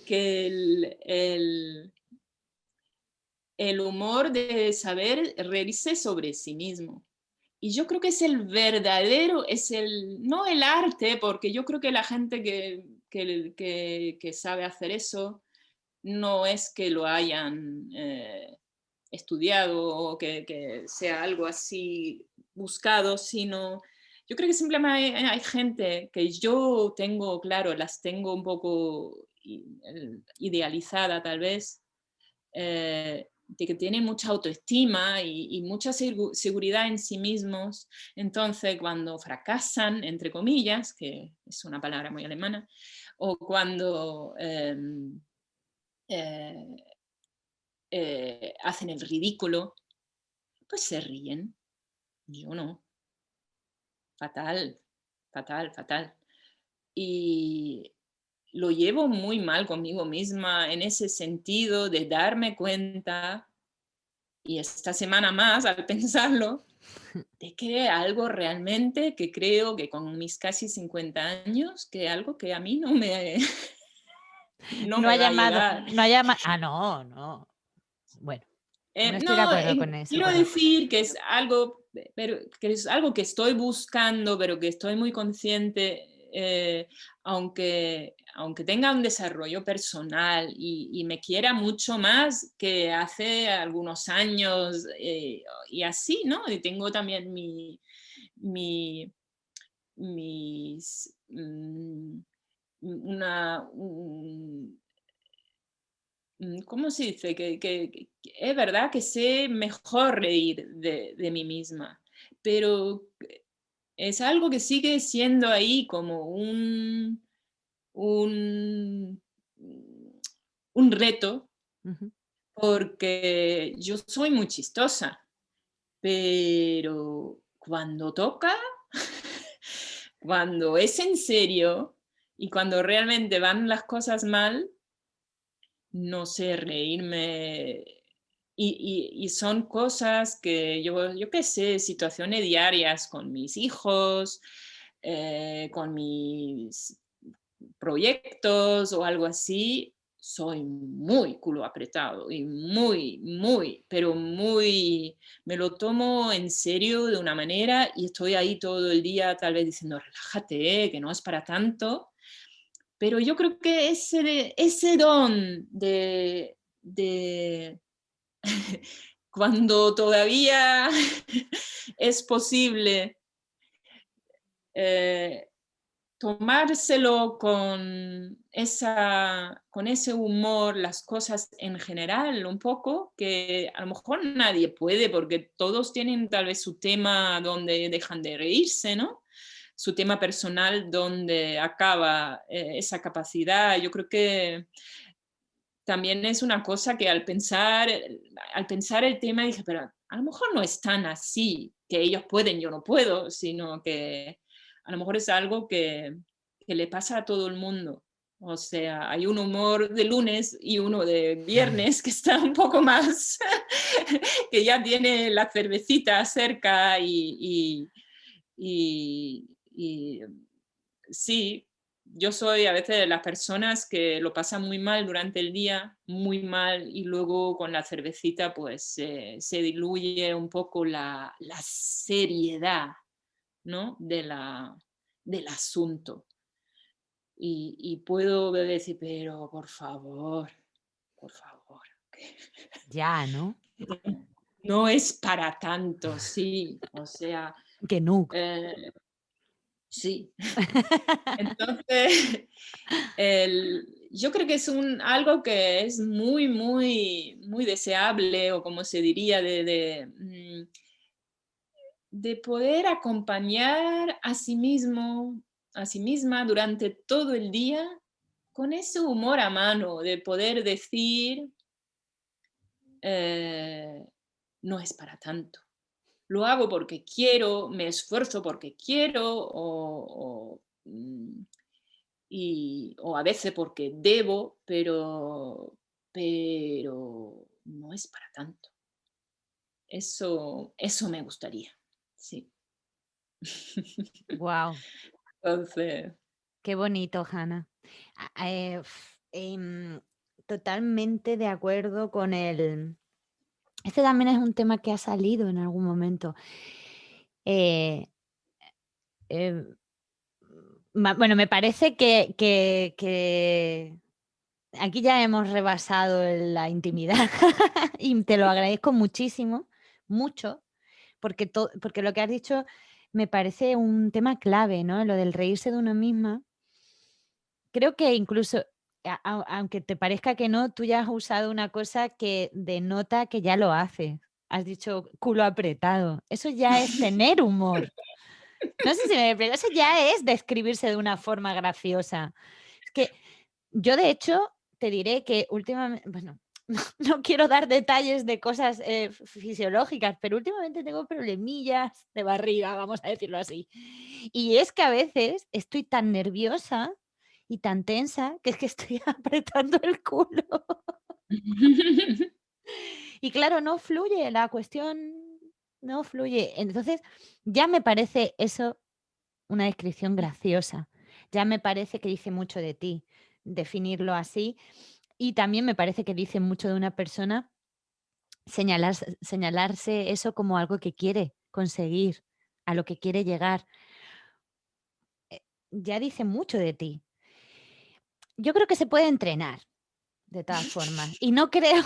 B: Que el humor de saber reírse sobre sí mismo. Y yo creo que es el verdadero, no el arte, porque yo creo que la gente que sabe hacer eso no es que lo hayan estudiado o que sea algo así buscado, sino yo creo que simplemente hay gente que yo tengo, claro, las tengo un poco idealizada tal vez, de que tienen mucha autoestima y mucha seguridad en sí mismos. Entonces, cuando fracasan, entre comillas, que es una palabra muy alemana, o cuando eh, hacen el ridículo, pues se ríen. Yo no. Fatal, fatal, fatal. Y lo llevo muy mal conmigo misma en ese sentido de darme cuenta, y esta semana más al pensarlo, de que algo realmente que creo que con mis casi 50 años, que algo que a mí no
A: No
B: me
A: ha
B: va a
A: llamado,
B: llegar.
A: no ha llama no, no. Bueno, no estoy de
B: No,
A: acuerdo con eso,
B: quiero
A: pero
B: decir que es algo, pero que es algo que estoy buscando, pero que estoy muy consciente, aunque tenga un desarrollo personal y me quiera mucho más que hace algunos años y así, ¿no? Y tengo también mi, mis, una, ¿cómo se dice? Que es verdad que sé mejor reír de mí misma, pero es algo que sigue siendo ahí como un, un reto,
A: Ujú,
B: porque yo soy muy chistosa, pero cuando toca, cuando es en serio y cuando realmente van las cosas mal, no sé reírme. Y son cosas que yo qué sé, situaciones diarias con mis hijos, con mis proyectos o algo así, soy muy culo apretado y pero muy, me lo tomo en serio de una manera y estoy ahí todo el día tal vez diciendo, relájate, que no es para tanto. Pero yo creo que ese don de cuando todavía es posible eh, tomárselo con ese humor, las cosas en general, un poco, que a lo mejor nadie puede, porque todos tienen tal vez su tema donde dejan de reírse, ¿no? Su tema personal donde acaba esa capacidad. Yo creo que también es una cosa que al pensar el tema dije, pero a lo mejor no es tan así, que ellos pueden, yo no puedo, sino que a lo mejor es algo que le pasa a todo el mundo. O sea, hay un humor de lunes y uno de viernes que está un poco más, que ya tiene la cervecita cerca y sí, yo soy a veces de las personas que lo pasan muy mal durante el día, muy mal, y luego con la cervecita pues se diluye un poco la seriedad, ¿no? Del asunto. Y puedo decir, pero por favor,
A: ya, ¿no?
B: no es para tanto, sí, o sea,
A: Que no.
B: eh, sí. Entonces, yo creo que es algo que es muy deseable, o como se diría, de poder acompañar a sí mismo, a sí misma durante todo el día con ese humor a mano, de poder decir, eh, no es para tanto. Lo hago porque quiero, me esfuerzo porque quiero, o a veces porque debo, pero no es para tanto. Eso me gustaría, sí.
A: Wow,
B: Entonces,
A: qué bonito, Hanna. Totalmente de acuerdo con el. Este también es un tema que ha salido en algún momento. Eh, eh, bueno, me parece que aquí ya hemos rebasado la intimidad y te lo agradezco muchísimo, mucho, porque lo que has dicho me parece un tema clave, ¿no? Lo del reírse de uno misma. Creo que incluso, aunque te parezca que no, tú ya has usado una cosa que denota que ya lo haces. Has dicho culo apretado. Eso ya es tener humor. No sé si me explico, eso ya es describirse de una forma graciosa. Es que yo, de hecho, te diré que últimamente, bueno, no quiero dar detalles de cosas, fisiológicas, pero últimamente tengo problemillas de barriga, vamos a decirlo así. Y es que a veces estoy tan nerviosa y tan tensa que es que estoy apretando el culo. Y claro, no fluye, la cuestión no fluye. Entonces, ya me parece eso una descripción graciosa. Ya me parece que dice mucho de ti definirlo así, y también me parece que dice mucho de una persona señalarse eso como algo que quiere conseguir, a lo que quiere llegar. Ya dice mucho de ti. Yo creo que se puede entrenar, de todas formas, y no creo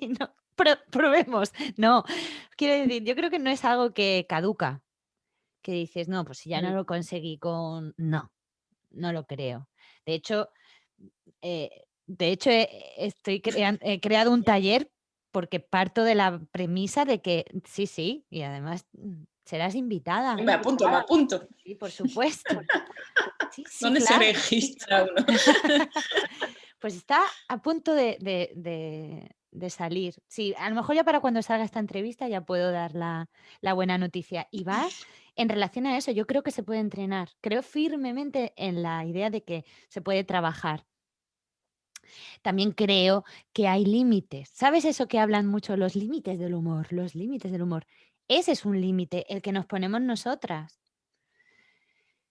A: y no probemos. No, quiero decir, yo creo que no es algo que caduca, que dices: "No, pues si ya no lo conseguí con", no, no lo creo. De hecho, De hecho, he creado un taller porque parto de la premisa de que sí, y además serás invitada.
B: Me apunto, me apunto.
A: Sí, por supuesto. Sí,
B: ¿Dónde se
A: claro.
B: registra uno?
A: Pues está a punto de salir. Sí, a lo mejor ya para cuando salga esta entrevista ya puedo dar la buena noticia. Y va en relación a eso, yo creo que se puede entrenar. Creo firmemente en la idea de que se puede trabajar. También creo que hay límites. ¿Sabes eso que hablan mucho? Los límites del humor, los límites del humor. Ese es un límite, el que nos ponemos nosotras.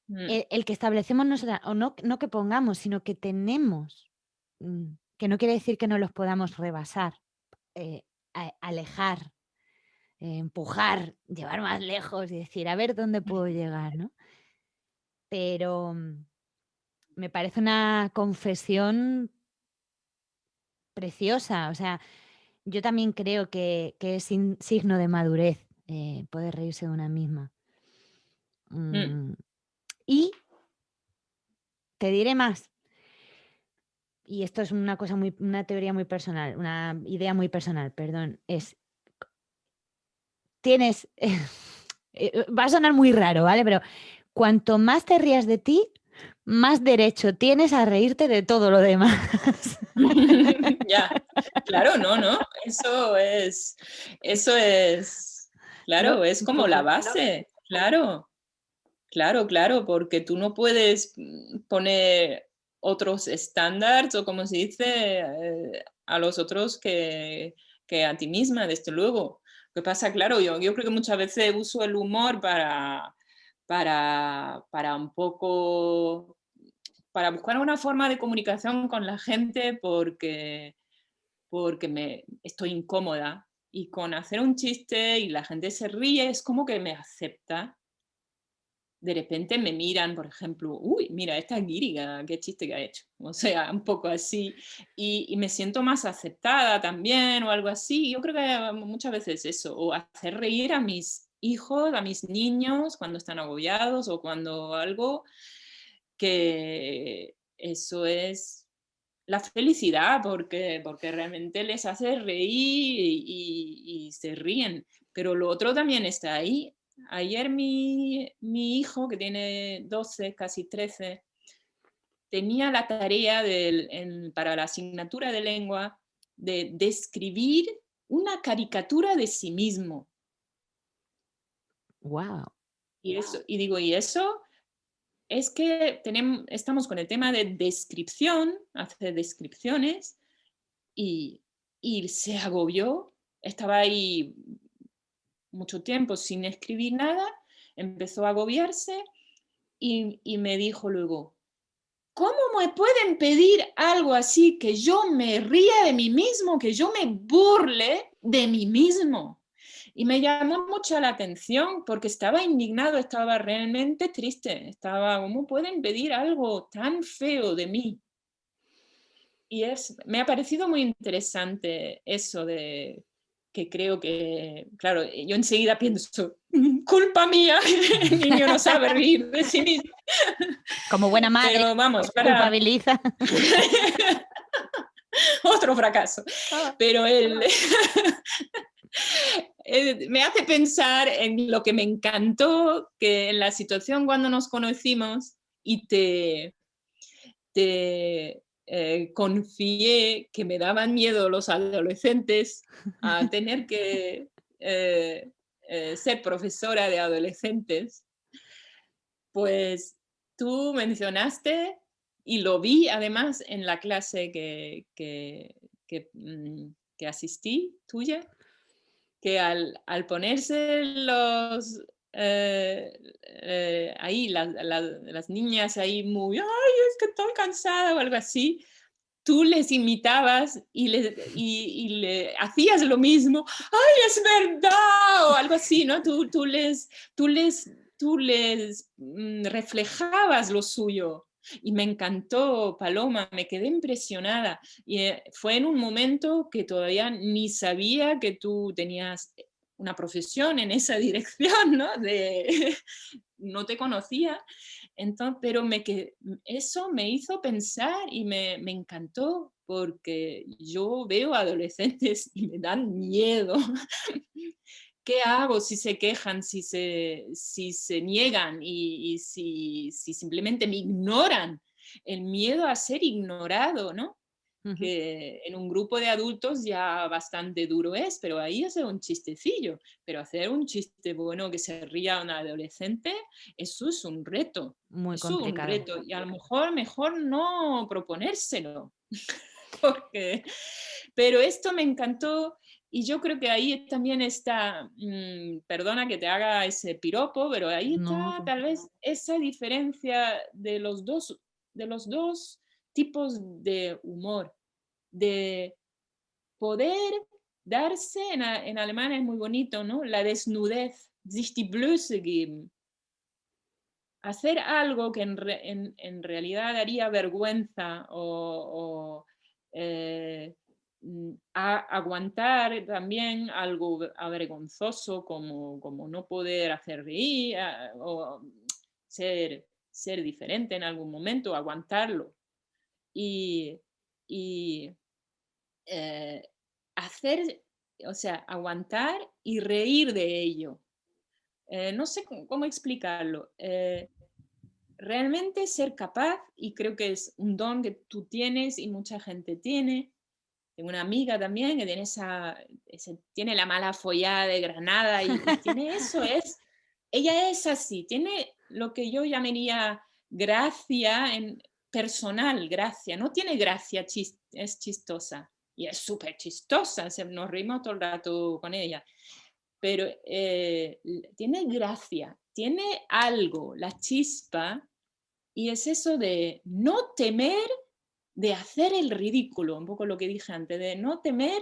A: El que establecemos nosotras, o no que pongamos, sino que tenemos, que no quiere decir que no los podamos rebasar, alejar, empujar, llevar más lejos y decir, a ver dónde puedo llegar, ¿no? Pero me parece una confesión preciosa, o sea, yo también creo que es signo de madurez poder reírse de una misma. Y te diré más. Y esto es una teoría muy personal, una idea muy personal, perdón. Tienes, va a sonar muy raro, ¿vale? Pero cuanto más te rías de ti, más derecho tienes a reírte de todo lo demás.
B: Ya, claro, no. Eso es,
A: ¿No?
B: claro, es
A: Un
B: como la
A: poco.
B: base, claro. Claro, porque tú no puedes poner otros estándares o como se dice a los otros que a ti misma, desde luego. Lo que pasa, claro, yo creo que muchas veces uso el humor para un poco, para buscar una forma de comunicación con la gente porque me estoy incómoda y con hacer un chiste y la gente se ríe es como que me acepta. De repente me miran, por ejemplo, uy, mira, esta guiriga, qué chiste que ha hecho. O sea, un poco así. Y me siento más aceptada también o algo así. Yo creo que muchas veces eso, o hacer reír a mis hijos, a mis niños cuando están agobiados o cuando algo, que eso es la felicidad, porque realmente les hace reír y se ríen. Pero lo otro también está ahí. Ayer mi hijo, que tiene 12, casi 13, tenía la tarea para la asignatura de lengua de describir una caricatura de sí mismo.
A: Wow.
B: Y eso es que estamos con el tema de descripción, hacer descripciones, y se agobió. Estaba ahí mucho tiempo sin escribir nada, empezó a agobiarse y me dijo luego, ¿cómo me pueden pedir algo así, que yo me ría de mí mismo, que yo me burle de mí mismo? Y me llamó mucho la atención porque estaba indignado, estaba realmente triste, ¿cómo pueden pedir algo tan feo de mí? Y me ha parecido muy interesante eso de que creo que, claro, yo enseguida pienso, culpa mía, el niño no sabe reír de sí mismo.
A: Como buena madre,
B: Pero vamos,
A: culpabiliza.
B: otro fracaso. Pero me hace pensar en lo que me encantó, que en la situación cuando nos conocimos y confié que me daban miedo los adolescentes a tener que ser profesora de adolescentes, pues tú mencionaste, y lo vi además en la clase que asistí, tuya, que al ponerse ahí las niñas ahí muy, ay, es que estoy cansada o algo así, tú les imitabas y le hacías lo mismo, ¡ay, es verdad! O algo así, ¿no? Tú les reflejabas lo suyo. Y me encantó, Paloma, me quedé impresionada. Y fue en un momento que todavía ni sabía que tú tenías una profesión en esa dirección, ¿no? No te conocía. Entonces, pero eso me hizo pensar y me encantó porque yo veo adolescentes y me dan miedo. ¿Qué hago si se quejan, si se niegan y si simplemente me ignoran? El miedo a ser ignorado, ¿no?
A: Ujú.
B: Que en un grupo de adultos ya bastante duro es, pero ahí hacer un chistecillo, pero hacer un chiste bueno que se ría a un adolescente, eso es un reto,
A: Muy
B: eso es un
A: complicado.
B: reto, y a lo mejor no proponérselo, porque, pero esto me encantó y yo creo que ahí también está, perdona que te haga ese piropo, pero ahí
A: No,
B: está tal vez esa diferencia de los dos tipos de humor, de poder darse, en alemán es muy bonito, ¿no? La desnudez, sich die Blöße geben. Hacer algo que en realidad daría vergüenza o aguantar también algo avergonzoso como no poder hacer reír o ser diferente en algún momento, aguantarlo. Y, y eh, hacer, o sea, aguantar y reír de ello. No sé cómo explicarlo. Realmente ser capaz, y creo que es un don que tú tienes y mucha gente tiene. Tengo una amiga también que tiene, tiene la mala follada de Granada y tiene eso, ella es así, tiene lo que yo llamaría gracia personal, gracia, no tiene gracia, es chistosa y es súper chistosa, nos reímos todo el rato con ella, pero tiene gracia, tiene algo, la chispa, y es eso de no temer de hacer el ridículo, un poco lo que dije antes, de no temer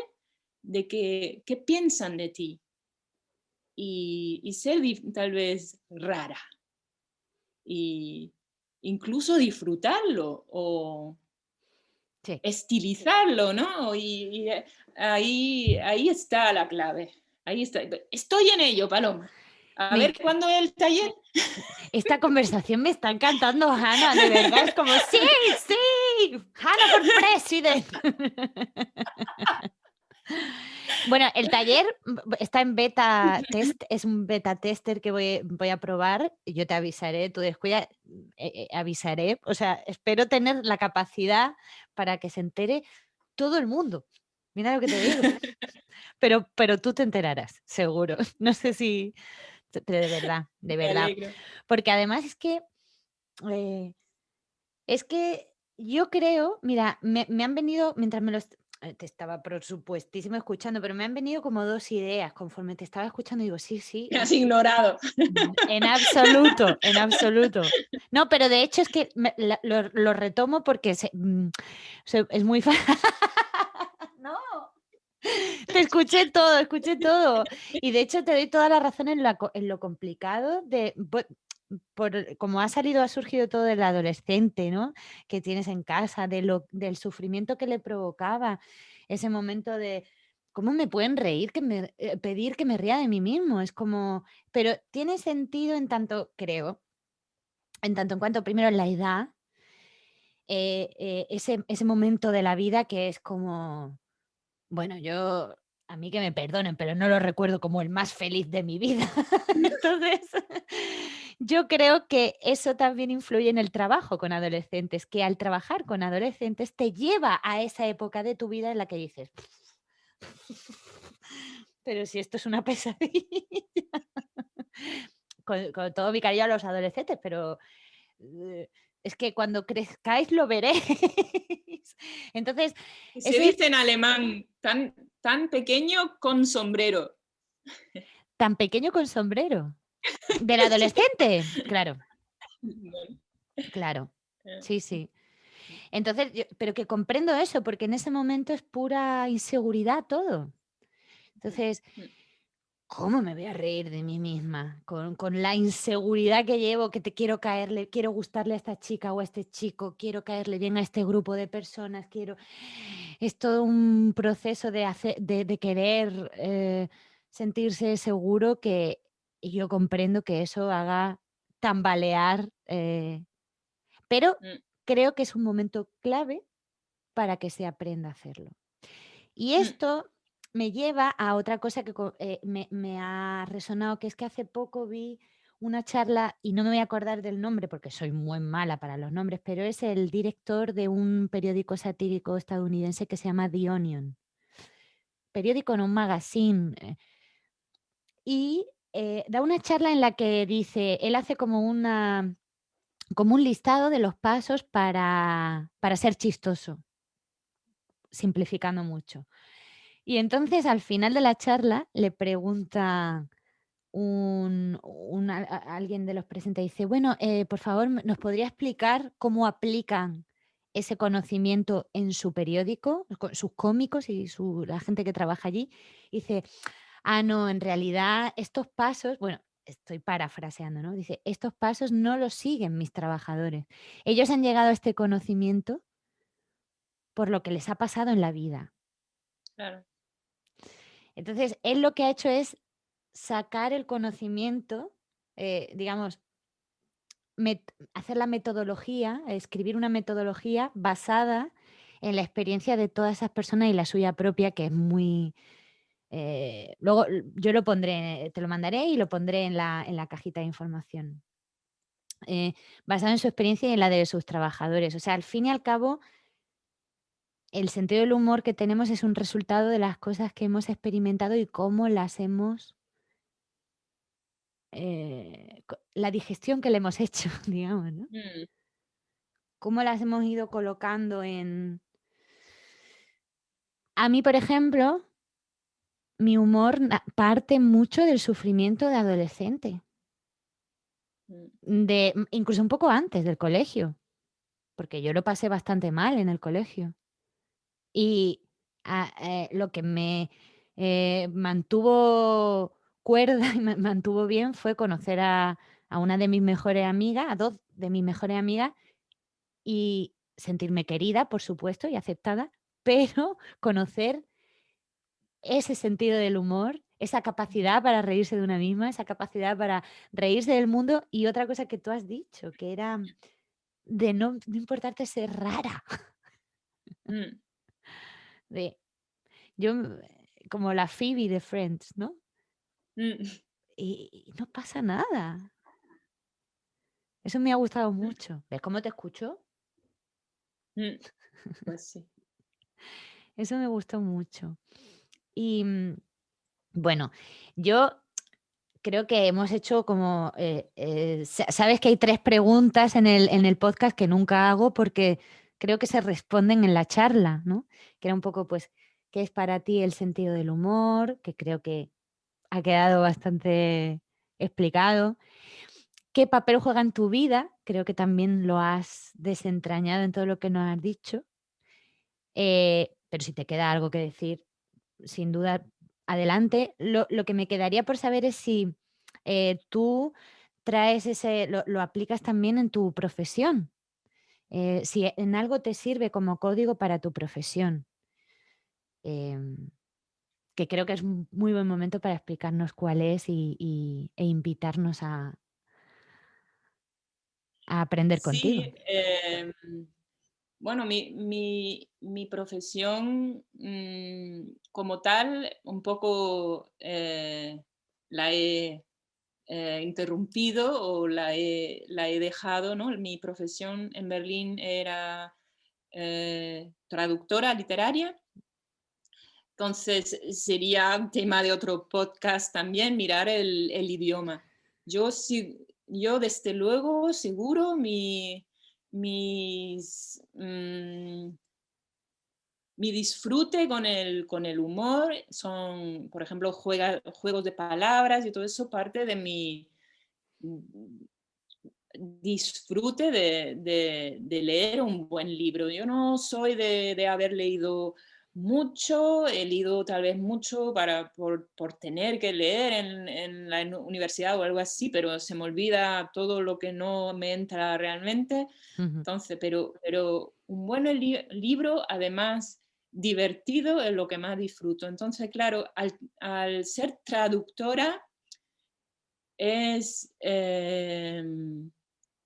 B: de qué piensan de ti y ser tal vez rara y incluso disfrutarlo o
A: sí.
B: estilizarlo, ¿no? Ahí está la clave. Ahí está. Estoy en ello, Paloma. A
A: Me
B: ver
A: enc-
B: cuándo es el taller.
A: Esta conversación me está encantando, Hannah, de verdad, es como, sí, sí, Hannah for President. Bueno, el taller está en beta test, es un beta tester que voy a probar, y yo te avisaré, tú descuida, avisaré, o sea, espero tener la capacidad para que se entere todo el mundo. Mira lo que te digo, pero tú te enterarás, seguro. No sé si, pero de
B: Me
A: verdad,
B: alegro.
A: porque además eh, es que yo creo, mira, me han venido, mientras me te estaba por supuestísimo escuchando, pero me han venido como 2 ideas conforme te estaba escuchando, digo: "Sí, sí,
B: Me has ignorado.
A: en absoluto, en absoluto". No, pero de hecho es que lo retomo porque es muy fa no, te escuché todo. Y de hecho te doy toda la razón en lo complicado de por como ha surgido todo del adolescente, ¿no? Que tienes en casa, del sufrimiento que le provocaba, ese momento de, ¿cómo me pueden reír pedir que me ría de mí mismo? Es como, pero tiene sentido en tanto creo, en tanto en cuanto primero en la edad, ese momento de la vida que es como, bueno, yo a mí que me perdonen, pero no lo recuerdo como el más feliz de mi vida. Entonces, yo creo que eso también influye en el trabajo con adolescentes, que al trabajar con adolescentes te lleva a esa época de tu vida en la que dices, pero si esto es una pesadilla. Con todo mi cariño a los adolescentes, pero eh, es que cuando crezcáis lo veréis. Entonces,
B: Se
A: ese
B: dice en alemán, tan pequeño con sombrero.
A: tan pequeño con sombrero. ¿Del adolescente? Claro,
B: Bueno,
A: claro.
B: eh,
A: Sí, sí. Entonces, pero que comprendo eso, porque en ese momento es pura inseguridad todo. Entonces, ¿cómo me voy a reír de mí misma? Con la inseguridad que llevo, que te quiero caerle, quiero gustarle a esta chica o a este chico, quiero caerle bien a este grupo de personas, quiero. Es todo un proceso de querer sentirse seguro que yo comprendo que eso haga tambalear, pero
B: mm,
A: creo que es un momento clave para que se aprenda a hacerlo. Y
B: mm,
A: esto me lleva a otra cosa que me ha resonado, que es que hace poco vi una charla, y no me voy a acordar del nombre porque soy muy mala para los nombres, pero es el director de un periódico satírico estadounidense que se llama The Onion. Periódico, no un magazine. Y da una charla en la que dice, él hace como un listado de los pasos para ser chistoso, simplificando mucho. Y entonces al final de la charla le pregunta alguien de los presentes, dice, bueno, por favor, ¿nos podría explicar cómo aplican ese conocimiento en su periódico, con sus cómicos y la gente que trabaja allí? Y dice, no, en realidad estos pasos, bueno, estoy parafraseando, ¿no? Dice, estos pasos no los siguen mis trabajadores. Ellos han llegado a este conocimiento por lo que les ha pasado en la vida.
B: claro.
A: Entonces, él lo que ha hecho es sacar el conocimiento, digamos, hacer la metodología, escribir una metodología basada en la experiencia de todas esas personas y la suya propia, que es muy... luego yo lo pondré, te lo mandaré y lo pondré en la cajita de información. Basado en su experiencia y en la de sus trabajadores. O sea, al fin y al cabo, el sentido del humor que tenemos es un resultado de las cosas que hemos experimentado y cómo las hemos la digestión que le hemos hecho, digamos, ¿no?
B: Mm,
A: Cómo las hemos ido colocando en... A mí, por ejemplo, mi humor parte mucho del sufrimiento de adolescente,
B: mm,
A: incluso un poco antes del colegio, porque yo lo pasé bastante mal en el colegio. Y lo que me mantuvo cuerda y me mantuvo bien fue conocer a una de mis mejores amigas, a dos de mis mejores amigas, y sentirme querida, por supuesto, y aceptada, pero conocer ese sentido del humor, esa capacidad para reírse de una misma, esa capacidad para reírse del mundo, y otra cosa que tú has dicho, que era de no importarte ser rara,
B: mm,
A: de yo, como la Phoebe de Friends, ¿no?
B: mm,
A: Y no pasa nada. Eso me ha gustado mucho. ¿Ves cómo te escucho?
B: mm, pues sí.
A: Eso me gustó mucho. Y, bueno, yo creo que hemos hecho como, sabes que hay 3 preguntas en el podcast que nunca hago porque creo que se responden en la charla, ¿no? Que era un poco, pues, ¿qué es para ti el sentido del humor? Que creo que ha quedado bastante explicado. ¿Qué papel juega en tu vida? Creo que también lo has desentrañado en todo lo que nos has dicho. Pero si te queda algo que decir, sin duda, adelante. Lo que me quedaría por saber es si tú traes lo aplicas también en tu profesión. Si en algo te sirve como código para tu profesión. em, que creo que es un muy buen momento para explicarnos cuál es e invitarnos a aprender contigo.
B: Sí, bueno, mi profesión como tal, un poco la he interrumpido o la he dejado, ¿no? Mi profesión en Berlín era traductora literaria. Entonces, sería un tema de otro podcast también, mirar el idioma. Yo desde luego, seguro, mis, mi disfrute con el humor son, por ejemplo, juegos de palabras y todo eso parte de mi mm, disfrute de leer un buen libro. Yo no soy de haber leído mucho, he leído tal vez mucho por tener que leer en la universidad o algo así, pero se me olvida todo lo que no me entra realmente.
A: Ujú.
B: Entonces, pero un buen libro, además divertido, es lo que más disfruto. Entonces, claro, al ser traductora es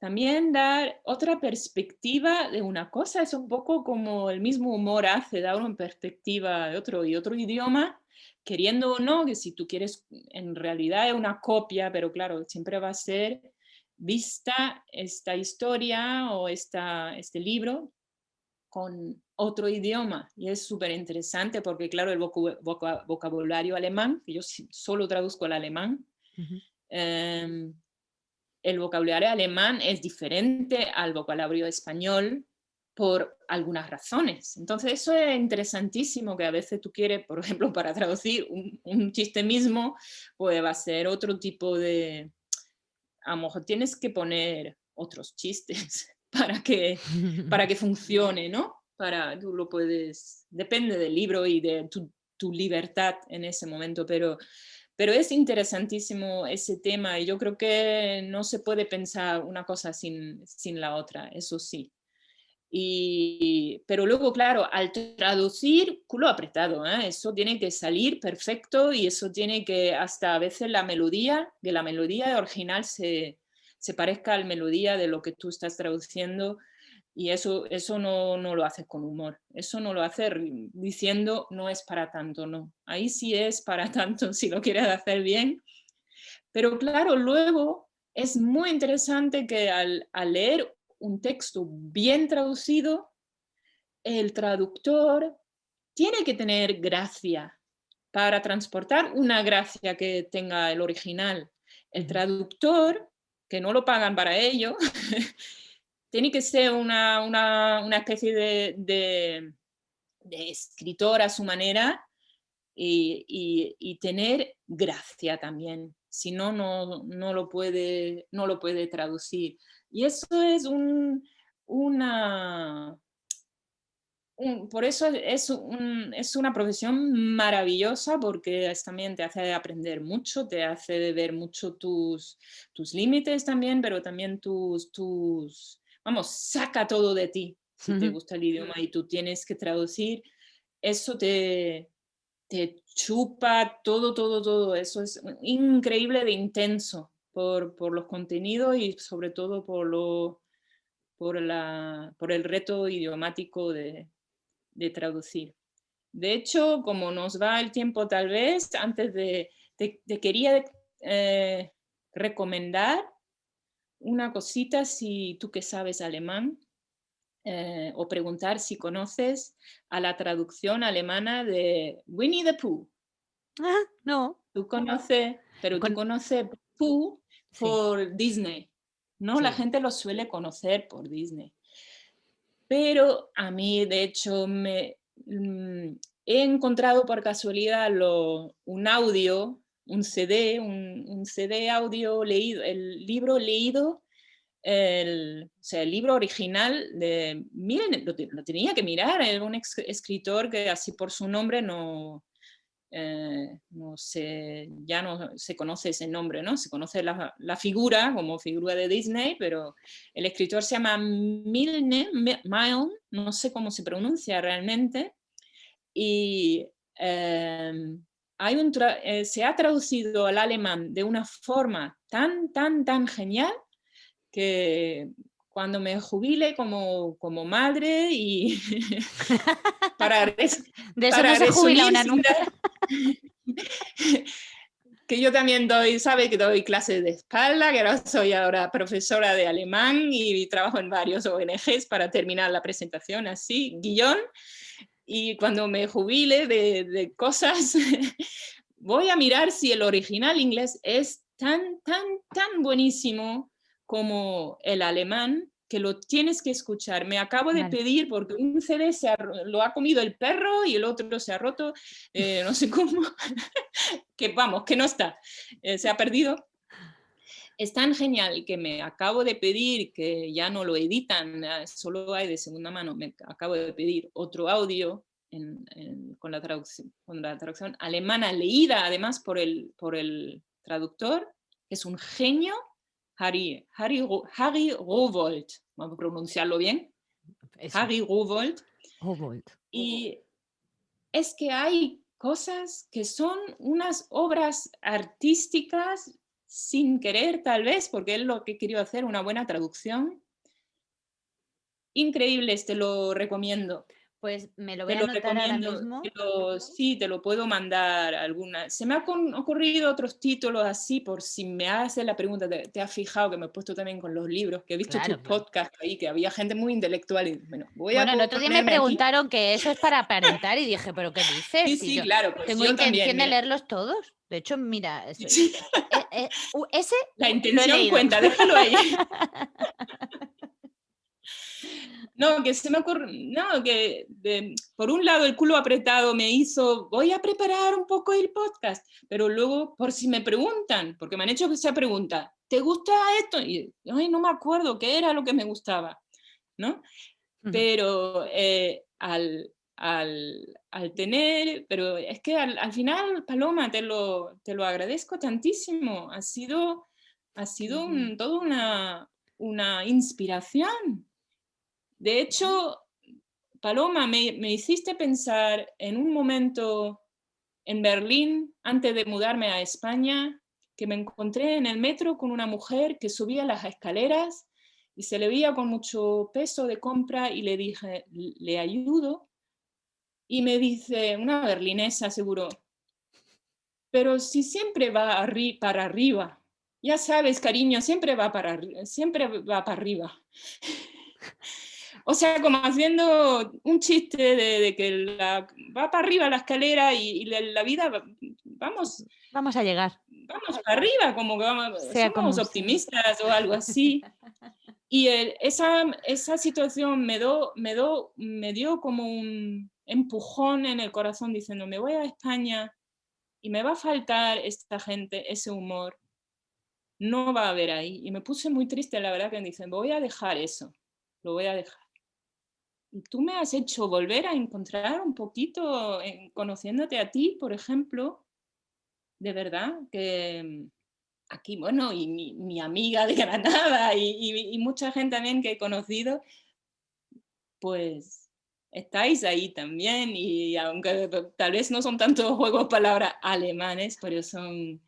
B: también dar otra perspectiva de una cosa. Es un poco como el mismo humor hace, dar una perspectiva de otro y otro idioma, queriendo o no, que si tú quieres, en realidad es una copia, pero claro, siempre va a ser vista esta historia o este libro con otro idioma. Y es súper interesante porque, claro, el vocabulario alemán, que yo solo traduzco el alemán,
A: Ujú.
B: em, el vocabulario alemán es diferente al vocabulario español por algunas razones. Entonces eso es interesantísimo, que a veces tú quieres, por ejemplo, para traducir un chiste mismo, pues va a ser otro tipo de... A lo mejor tienes que poner otros chistes para que funcione, ¿no? Tú lo puedes... Depende del libro y de tu libertad en ese momento, pero es interesantísimo ese tema y yo creo que no se puede pensar una cosa sin la otra, eso sí. Pero luego, claro, al traducir, culo apretado, ¿eh? Eso tiene que salir perfecto y eso tiene que, hasta a veces que la melodía original se parezca a la melodía de lo que tú estás traduciendo, y eso no lo haces con humor, eso no lo haces diciendo no es para tanto, no. Ahí sí es para tanto si lo quieres hacer bien. Pero claro, luego es muy interesante que al leer un texto bien traducido, el traductor tiene que tener gracia para transportar una gracia que tenga el original. El
A: Ujú.
B: traductor, que no lo pagan para ello, tiene que ser una especie de escritor a su manera y tener gracia también. Si no, no lo puede traducir. Y eso es una, por eso es una profesión maravillosa, porque también te hace aprender mucho, te hace ver mucho tus límites también, pero también vamos, saca todo de ti. Si te gusta el idioma y tú tienes que traducir, eso te chupa todo, todo, todo. Eso es increíble de intenso por los contenidos y sobre todo por el reto idiomático de traducir. De hecho, como nos va el tiempo tal vez, antes te quería recomendar una cosita, si tú que sabes alemán, o preguntar si conoces a la traducción alemana de Winnie the Pooh.
A: Ah, no.
B: Pero tú
A: Con-
B: conoces Pooh
A: Sí,
B: por Disney, ¿no? La
A: sí.
B: gente lo suele conocer por Disney. Pero a mí, de hecho, he encontrado por casualidad un audio, un CD audio leído, el libro leído, o sea, el libro original miren, lo tenía que mirar, era un escritor que así por su nombre no sé, ya no se conoce ese nombre, ¿no? Se conoce la figura como figura de Disney, pero el escritor se llama Milne, no sé cómo se pronuncia realmente, y eh, se ha traducido al alemán de una forma tan, tan, tan genial que cuando me jubile como madre y para,
A: De eso no
B: para
A: se jubila
B: resumir
A: una
B: sin
A: nunca.
B: dar, que yo también sabe que doy clases de espalda, que ahora soy ahora profesora de alemán y trabajo en varios ONGs para terminar la presentación así, guión, y cuando me jubile de cosas, voy a mirar si el original inglés es tan, tan, tan buenísimo como el alemán, que lo tienes que escuchar. Me acabo de
A: Vale.
B: pedir porque un CD lo ha comido el perro y el otro se ha roto, no sé cómo, que vamos, que no está, se ha perdido. Es tan genial que me acabo de pedir, que ya no lo editan, solo hay de segunda mano, me acabo de pedir otro audio con la traducción alemana leída además por el traductor, que es un genio, Harry Rowohlt, vamos a pronunciarlo bien,
A: Eso.
B: Harry Rowohlt,
A: Humboldt.
B: y es que hay cosas que son unas obras artísticas sin querer tal vez, porque es lo que he querido hacer, una buena traducción. Increíbles, te lo recomiendo.
A: Pues me lo voy
B: Te
A: a
B: lo
A: anotar ahora
B: recomiendo.
A: mismo.
B: Sí, te lo puedo mandar alguna. Se me han ocurrido otros títulos así, por si me haces la pregunta. Te has fijado que me he puesto también con los libros, que he visto tus
A: Claro, claro.
B: podcasts ahí, que había gente muy intelectual. Y, bueno, voy a
A: Bueno, el otro día me
B: ponerme aquí.
A: preguntaron que eso es para aparentar y dije, ¿pero qué dices?
B: Sí,
A: Si
B: sí,
A: yo
B: claro, pues
A: tengo
B: yo también,
A: intención de
B: mira.
A: leerlos todos. De hecho, mira, ese
B: La
A: lo he
B: intención
A: leído.
B: cuenta, déjalo ahí. No, que se me ocurre, no, que por un lado el culo apretado me hizo, voy a preparar un poco el podcast, pero luego por si me preguntan, porque me han hecho esa pregunta, ¿te gusta esto? Y, ay, no me acuerdo qué era lo que me gustaba, ¿no? Pero al tener, pero es que al final, Paloma, te lo agradezco tantísimo, ha sido toda una inspiración. De hecho, Paloma, me hiciste pensar en un momento en Berlín, antes de mudarme a España, que me encontré en el metro con una mujer que subía las escaleras y se le veía con mucho peso de compra y le dije, ¿le ayudo? Y me dice, una berlinesa seguro, pero si siempre va para arriba, ya sabes, cariño, siempre va para arriba. O sea, como haciendo un chiste de que va para arriba la escalera y la vida, vamos,
A: Vamos a llegar,
B: vamos para arriba, como que
A: sea
B: somos
A: como sea.
B: optimistas o algo así. Y esa situación me dio como un empujón en el corazón diciendo, me voy a España y me va a faltar esta gente, ese humor, no va a haber ahí. Y me puse muy triste, la verdad, que me dicen, voy a dejar eso, lo voy a dejar. Y tú me has hecho volver a encontrar un poquito, conociéndote a ti, por ejemplo, de verdad, que aquí, bueno, y mi amiga de Granada y mucha gente también que he conocido, pues estáis ahí también y aunque tal vez no son tantos juegos palabras alemanes, pero son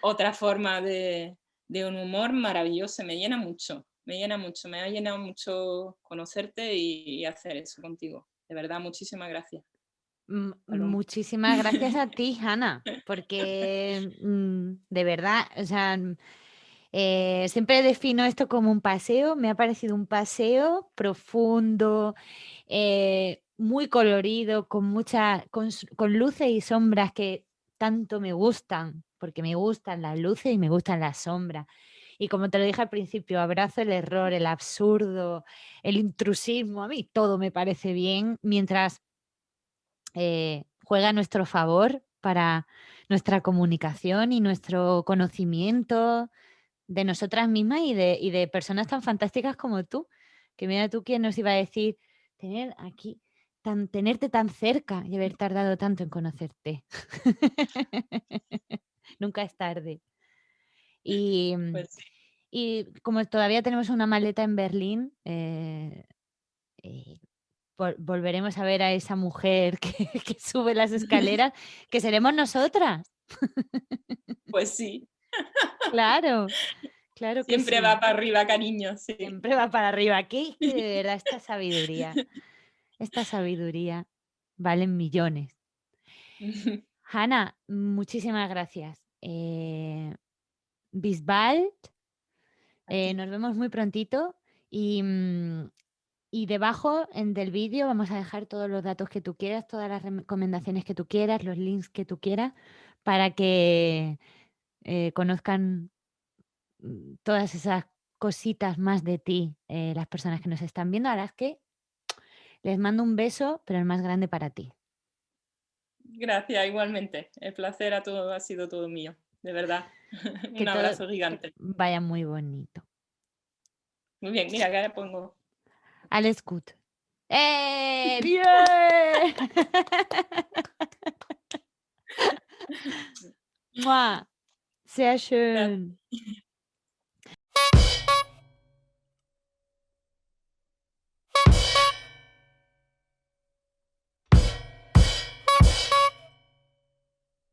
B: otra forma de un humor maravilloso, me llena mucho, me ha llenado mucho conocerte y hacer eso contigo. De verdad, muchísimas gracias, Paloma.
A: Muchísimas gracias a ti, Hanna, porque de verdad, o sea, siempre defino esto como un paseo, me ha parecido un paseo profundo, muy colorido, con luces y sombras que tanto me gustan, porque me gustan las luces y me gustan las sombras. Y como te lo dije al principio, abrazo el error, el absurdo, el intrusismo, a mí todo me parece bien, mientras juega a nuestro favor para nuestra comunicación y nuestro conocimiento de nosotras mismas y de personas tan fantásticas como tú. Que mira tú quién nos iba a decir tenerte tan cerca y haber tardado tanto en conocerte. Nunca es tarde. Y,
B: Pues sí.
A: y como todavía tenemos una maleta en Berlín, eh, volveremos a ver a esa mujer que sube las escaleras, que seremos nosotras.
B: Pues sí,
A: Claro, claro que
B: siempre va
A: sí.
B: para arriba, cariño, sí.
A: Siempre va para arriba. Aquí es que de verdad esta sabiduría valen millones. Hanna, muchísimas gracias. Bis bald,
B: A ti.
A: nos vemos muy prontito y debajo del vídeo vamos a dejar todos los datos que tú quieras, todas las recomendaciones que tú quieras, los links que tú quieras, para que conozcan todas esas cositas más de ti, las personas que nos están viendo, a las que les mando un beso, pero el más grande para ti.
B: Gracias, igualmente. El placer ha sido todo mío, de verdad.
A: Que
B: Un
A: todo
B: abrazo gigante.
A: vaya muy bonito.
B: Muy bien, mira, acá le pongo.
A: Alles gut. Bien. Mua. Sehr
B: Gracias.
A: schön.